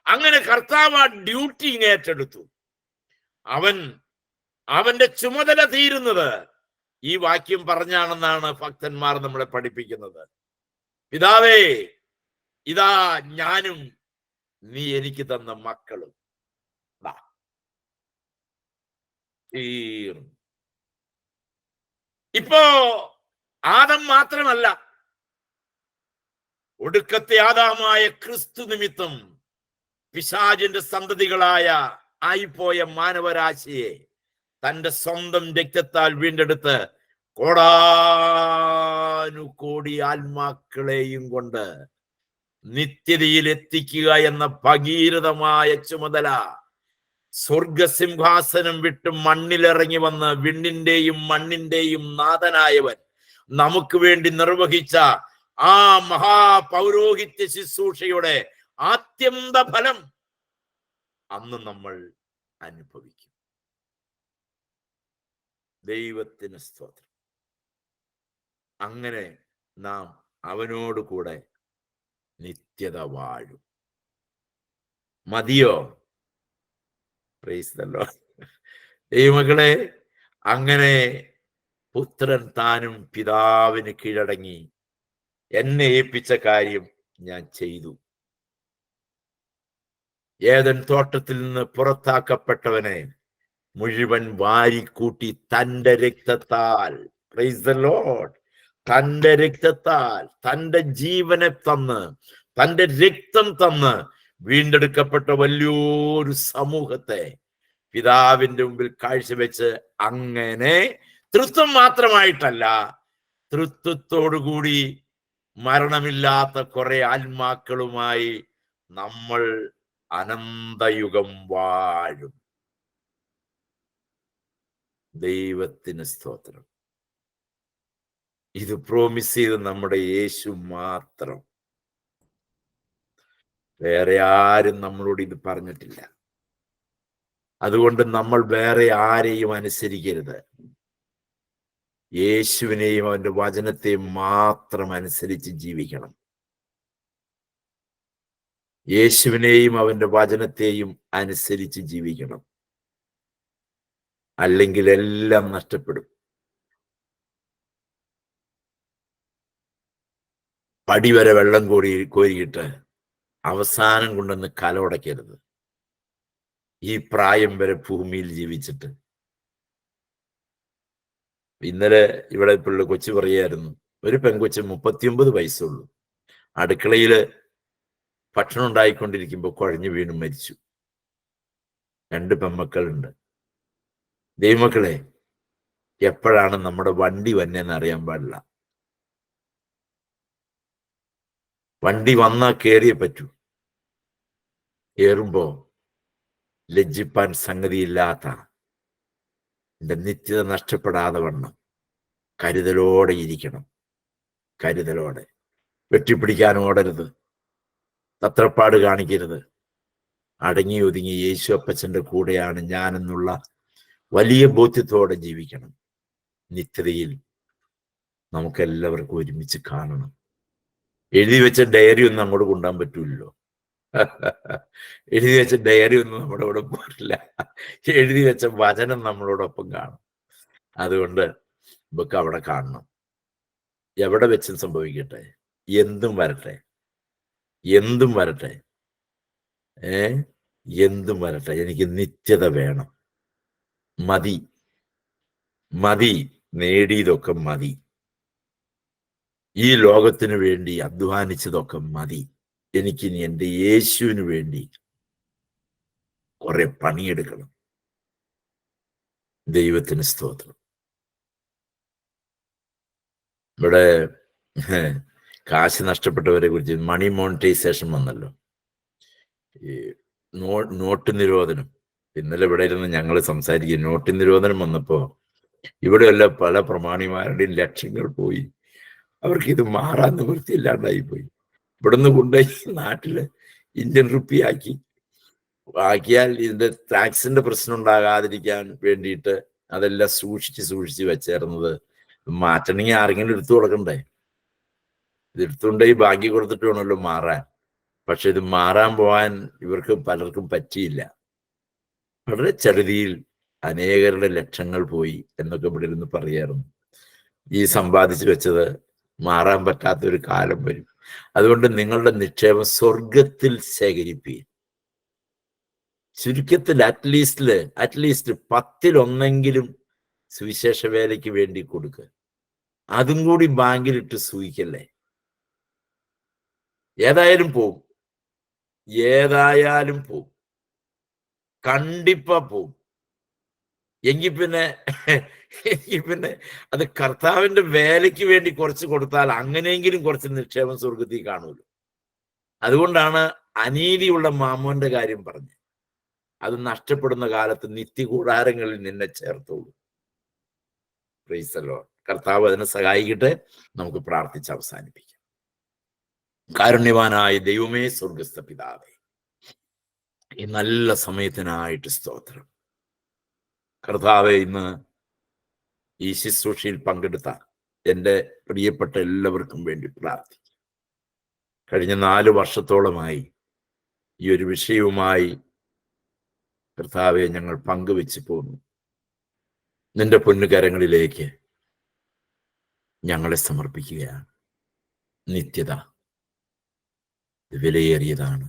അങ്ങനെ കർത്താവ് ആ ഡ്യൂട്ടി ഏറ്റെടുത്തു. അവന്റെ ചുമതല തീരുന്നത് ഈ വാക്യം പറഞ്ഞാണെന്നാണ് ഭക്തന്മാർ നമ്മളെ പഠിപ്പിക്കുന്നത്. പിതാവേ, ഇതാ ഞാനും നീ എനിക്ക് തന്ന മക്കളും. ഇപ്പോ ആദം മാത്രമല്ല, ഒടുക്കത്തെ ആദാമായ ക്രിസ്തു നിമിത്തം പിശാചിന്റെ സന്തതികളായ ആയിപ്പോയ മാനവരാശിയെ തന്റെ സ്വന്തം രക്തത്താൽ വീണ്ടെടുത്ത് കോടാനുകോടി ആത്മാക്കളെയും കൊണ്ട് നിത്യതയിൽ എത്തിക്കുക എന്ന ഭഗീരഥമായ ചുമതല സ്വർഗസിംഹാസനം വിട്ട് മണ്ണിലിറങ്ങി വന്ന് വിണ്ണിന്റെയും മണ്ണിന്റെയും നാഥനായവൻ നമുക്ക് വേണ്ടി നിർവഹിച്ച ആ മഹാപൗരോഹിത്യ ശുശ്രൂഷയുടെ ആത്യന്ത ഫലം അന്ന് നമ്മൾ അനുഭവിക്കും. ദൈവത്തിന് സ്തോത്രം. അങ്ങനെ നാം അവനോട് കൂടെ നിത്യത വാഴും. മതിയോ? Price the Lord. ദൈവമക്കളെ, അങ്ങനെ പുത്രൻ താനും പിതാവിന് കീഴടങ്ങി എന്നെ ഏൽപ്പിച്ച കാര്യം ഞാൻ ചെയ്തു. ഏദൻ തോട്ടത്തിൽ നിന്ന് പുറത്താക്കപ്പെട്ടവനെ മുഴുവൻ വാരിക്കൂട്ടി തന്റെ രക്തത്താൽ, പ്രൈസ് ദി ലോർഡ്, തന്റെ രക്തത്താൽ തന്റെ ജീവനെ തന്ന് തന്റെ രക്തം തന്ന് വീണ്ടെടുക്കപ്പെട്ട വലിയൊരു സമൂഹത്തെ പിതാവിന്റെ മുമ്പിൽ കാഴ്ചവെച്ച് അങ്ങനെ തൃത്വം മാത്രമായിട്ടല്ല, തൃത്വത്തോടുകൂടി മരണമില്ലാത്ത കുറെ ആത്മാക്കളുമായി നമ്മൾ അനന്തയുഗം വാഴും. ദൈവത്തിന് സ്തോത്രം. ഇത് പ്രോമിസ് ചെയ്ത് നമ്മുടെ യേശു മാത്രം. വേറെ ആരും നമ്മളോട് ഇത് പറഞ്ഞിട്ടില്ല. അതുകൊണ്ട് നമ്മൾ വേറെ ആരെയും അനുസരിക്കരുത്. യേശുവിനെയും അവന്റെ വചനത്തെയും മാത്രം അനുസരിച്ച് ജീവിക്കണം. യേശുവിനെയും അവന്റെ വചനത്തെയും അനുസരിച്ച് ജീവിക്കണം. അല്ലെങ്കിൽ എല്ലാം നഷ്ടപ്പെടും. പടി വരെ വെള്ളം കോരിയിട്ട് അവസാനം കൊണ്ടൊന്ന് കലമുടക്കരുത്. ഈ പ്രായം വരെ ഭൂമിയിൽ ജീവിച്ചിട്ട്. ഇന്നലെ ഇവിടെ പിള്ള കൊച്ചു പറയായിരുന്നു, ഒരു പെൺകൊച്ച് 39 വയസ്സുള്ളൂ, അടുക്കളയില് ഭക്ഷണം ഉണ്ടായിക്കൊണ്ടിരിക്കുമ്പോൾ കുഴഞ്ഞു വീണു മരിച്ചു. 2 പെൺമക്കളുണ്ട്. ദൈവമക്കളെ, എപ്പോഴാണ് നമ്മുടെ വണ്ടി വന്നേന്ന് അറിയാൻ പാടില്ല. വണ്ടി വന്നാ കേറിയേ പറ്റൂ. ഏറുമ്പോ ലജ്ജിപ്പാൻ സംഗതിയില്ലാത്ത, എന്റെ നിത്യത നഷ്ടപ്പെടാതെ വണ്ണം കരുതലോടെ ഇരിക്കണം. കരുതലോടെ. വെട്ടിപ്പിടിക്കാൻ ഓടരുത്. തത്രപ്പാട് കാണിക്കരുത്. അടങ്ങി ഒതുങ്ങി യേശു അപ്പച്ചന്റെ കൂടെയാണ് ഞാനെന്നുള്ള വലിയ ബോധ്യത്തോടെ ജീവിക്കണം. നിത്യതയിൽ നമുക്കെല്ലാവർക്കും ഒരുമിച്ച് കാണണം. എഴുതി വെച്ച ഡയറി ഒന്നും അങ്ങോട്ട് കൊണ്ടുപോകാൻ പറ്റൂല്ലോ. എഴുതി വെച്ച ഡയറി ഒന്നും നമ്മുടെ കൂടെ പോരില്ല. എഴുതി വെച്ച വചനം നമ്മളോടൊപ്പം കാണും. അതുകൊണ്ട് നമുക്ക് അവിടെ കാണണം. എവിടെ വെച്ചും സംഭവിക്കട്ടെ, എന്തും വരട്ടെ, എന്തും വരട്ടെ, എന്തും വരട്ടെ, എനിക്ക് നിത്യത വേണം. മതി, മതി, നേടിയതൊക്കെ മതി. ഈ ലോകത്തിന് വേണ്ടി അധ്വാനിച്ചതൊക്കെ മതി. എനിക്കിനി എൻ്റെ യേശുവിന് വേണ്ടി കുറെ പണിയെടുക്കണം. ദൈവത്തിന് സ്തോത്രം. ഇവിടെ കാശ് നഷ്ടപ്പെട്ടവരെ കുറിച്ച് മണി മോണിറ്റൈസേഷൻ വന്നല്ലോ. ഈ നോട്ട് നിരോധനം. ഇന്നലെ ഇവിടെ ഇരുന്ന് ഞങ്ങൾ സംസാരിക്കും. നോട്ട് നിരോധനം വന്നപ്പോ ഇവിടെയല്ല പല പ്രമാണിമാരുടെയും ലക്ഷങ്ങൾ പോയി. അവർക്ക് ഇത് മാറാൻ നിവൃത്തിയില്ലാണ്ടായി പോയി. ഇവിടുന്ന് കൊണ്ടുപോയി നാട്ടില് ഇന്ത്യൻ റുപ്പി ആക്കിയാൽ ഇതിന്റെ ടാക്സിന്റെ പ്രശ്നം ഉണ്ടാകാതിരിക്കാൻ വേണ്ടിയിട്ട് അതെല്ലാം സൂക്ഷിച്ച് വെച്ചേർന്നത്. മാറ്റണമെങ്കിൽ ആരെങ്കിലും എടുത്തു കൊടുക്കണ്ടേ? ഇത് എടുത്തുകൊണ്ടുപോയി ബാക്കി കൊടുത്തിട്ട് വേണമല്ലോ മാറാൻ. പക്ഷെ ഇത് മാറാൻ പോകാൻ ഇവർക്ക് പലർക്കും പറ്റിയില്ല. വളരെ ചെറുതിയിൽ അനേകരുടെ ലക്ഷങ്ങൾ പോയി എന്നൊക്കെ ഇവിടെ ഇരുന്ന് പറയായിരുന്നു. ഈ സമ്പാദിച്ചു വെച്ചത് മാറാൻ പറ്റാത്തൊരു കാലം വരും. അതുകൊണ്ട് നിങ്ങളുടെ നിക്ഷേപം സ്വർഗത്തിൽ ശേഖരിപ്പീൻ. ചുരുക്കത്തിൽ അറ്റ്ലീസ്റ്റ് 10-1 സുവിശേഷ വേലയ്ക്ക് വേണ്ടി കൊടുക്കുക. അതും കൂടി ബാങ്കിലിട്ട് സൂഹിക്കല്ലേ. ഏതായാലും പോവും, ഏതായാലും പോവും, കണ്ടിപ്പാ പോവും. എങ്കിൽ പിന്നെ എങ്കിൽ പിന്നെ അത് കർത്താവിന്റെ വേലയ്ക്ക് വേണ്ടി കുറച്ച് കൊടുത്താൽ അങ്ങനെയെങ്കിലും കുറച്ച് നിക്ഷേപം സ്വർഗത്തിൽ കാണുമല്ലോ. അതുകൊണ്ടാണ് അനീതിയുള്ള മാമോന്റെ കാര്യം പറഞ്ഞത്. അത് നഷ്ടപ്പെടുന്ന കാലത്ത് നിത്യകൂടാരങ്ങളിൽ നിന്നെ ചേർത്തോളൂ. Price the Lord. കർത്താവ് അതിനെ സഹായിക്കട്ടെ. നമുക്ക് പ്രാർത്ഥിച്ച് അവസാനിപ്പിക്കാം. കാരുണ്യവാനായ ദൈവമേ, സ്വർഗസ്ഥ പിതാവേ, ഈ നല്ല സമയത്തിനായിട്ട് സ്തോത്രം. കർത്താവെ, ഇന്ന് ഈ ശുശ്രൂഷയിൽ പങ്കെടുത്ത എൻ്റെ പ്രിയപ്പെട്ട എല്ലാവർക്കും വേണ്ടി പ്രാർത്ഥിക്കും. കഴിഞ്ഞ 4 വർഷത്തോളമായി ഈ ഒരു വിഷയവുമായി കർത്താവെ ഞങ്ങൾ പങ്കുവെച്ച് പോന്നു. നിന്റെ പൊന്നുകരങ്ങളിലേക്ക് ഞങ്ങളെ സമർപ്പിക്കുകയാണ്. നിത്യത വിലയേറിയതാണ്,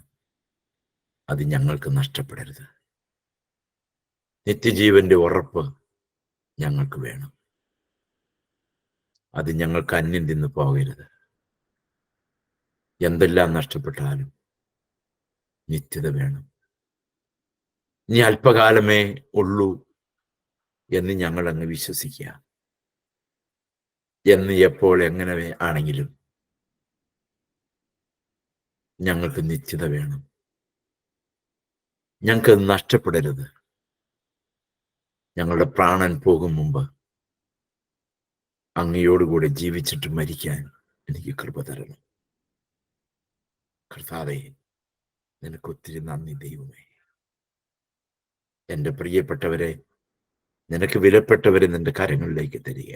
അത് ഞങ്ങൾക്ക് നഷ്ടപ്പെടരുത്. നിത്യജീവന്റെ ഉറപ്പ് ഞങ്ങൾക്ക് വേണം, അത് ഞങ്ങൾക്ക് അന്യം തിന്നു പോകരുത്. എന്തെല്ലാം നഷ്ടപ്പെട്ടാലും നിത്യത വേണം. ഇനി അല്പകാലമേ ഉള്ളൂ എന്ന് ഞങ്ങൾ അങ്ങ് വിശ്വസിക്കുക. എന്ന് എപ്പോൾ എങ്ങനെ ആണെങ്കിലും ഞങ്ങൾക്ക് നിത്യത വേണം. ഞങ്ങൾക്ക് നഷ്ടപ്പെടരുത്. ഞങ്ങളുടെ പ്രാണൻ പോകും മുമ്പ് അങ്ങയോടുകൂടെ ജീവിച്ചിട്ട് മരിക്കാൻ എനിക്ക് കൃപ തരണം. കർത്താവേ, നിനക്ക് ഒത്തിരി നന്ദി ദൈവമേ. എൻ്റെ പ്രിയപ്പെട്ടവരെ, നിനക്ക് വിലപ്പെട്ടവരെ നിന്റെ കരങ്ങളിലേക്ക് തരിക.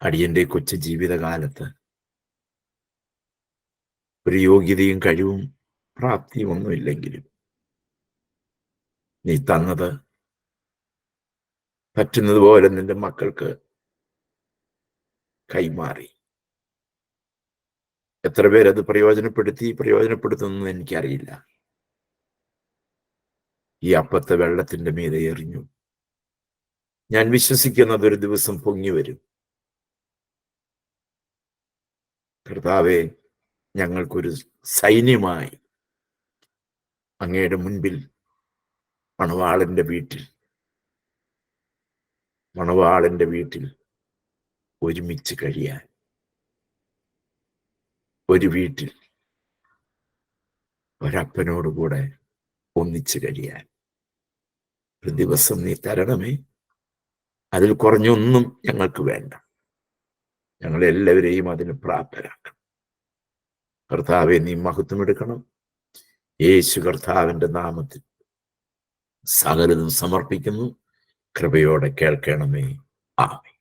അടിയന്റെ കൊച്ചു ജീവിതകാലത്ത് ഒരു യോഗ്യതയും കഴിവും പ്രാപ്തിയും ഒന്നുമില്ലെങ്കിലും നീ തന്നത് പറ്റുന്നത് പോലെ നിന്റെ മക്കൾക്ക് കൈമാറി. എത്ര പേരത് പ്രയോജനപ്പെടുത്തുന്നു എനിക്കറിയില്ല. ഈ അപ്പത്തെ വെള്ളത്തിന്റെ മീതെ എറിഞ്ഞു. ഞാൻ വിശ്വസിക്കുന്നത് ഒരു ദിവസം പൊങ്ങി വരും. കർത്താവെ, ഞങ്ങൾക്കൊരു സൈന്യമായി അങ്ങയുടെ മുൻപിൽ മണവാളന്റെ വീട്ടിൽ ഒരുമിച്ച് കഴിയാൻ, ഒരു വീട്ടിൽ ഒരപ്പനോടുകൂടെ ഒന്നിച്ച് കഴിയാൻ ഒരു ദിവസം നീ തരണമേ. അതിൽ കുറഞ്ഞൊന്നും ഞങ്ങൾക്ക് വേണ്ട. ഞങ്ങളെല്ലാവരെയും അതിന് പ്രാപ്തരാക്കണം. കർത്താവെ, നീ മഹത്വമെടുക്കണം. യേശു കർത്താവിന്റെ നാമത്തിൽ സകലതും സമർപ്പിക്കുന്നു. കൃപയോടെ കേൾക്കണമേ. ആമേൻ.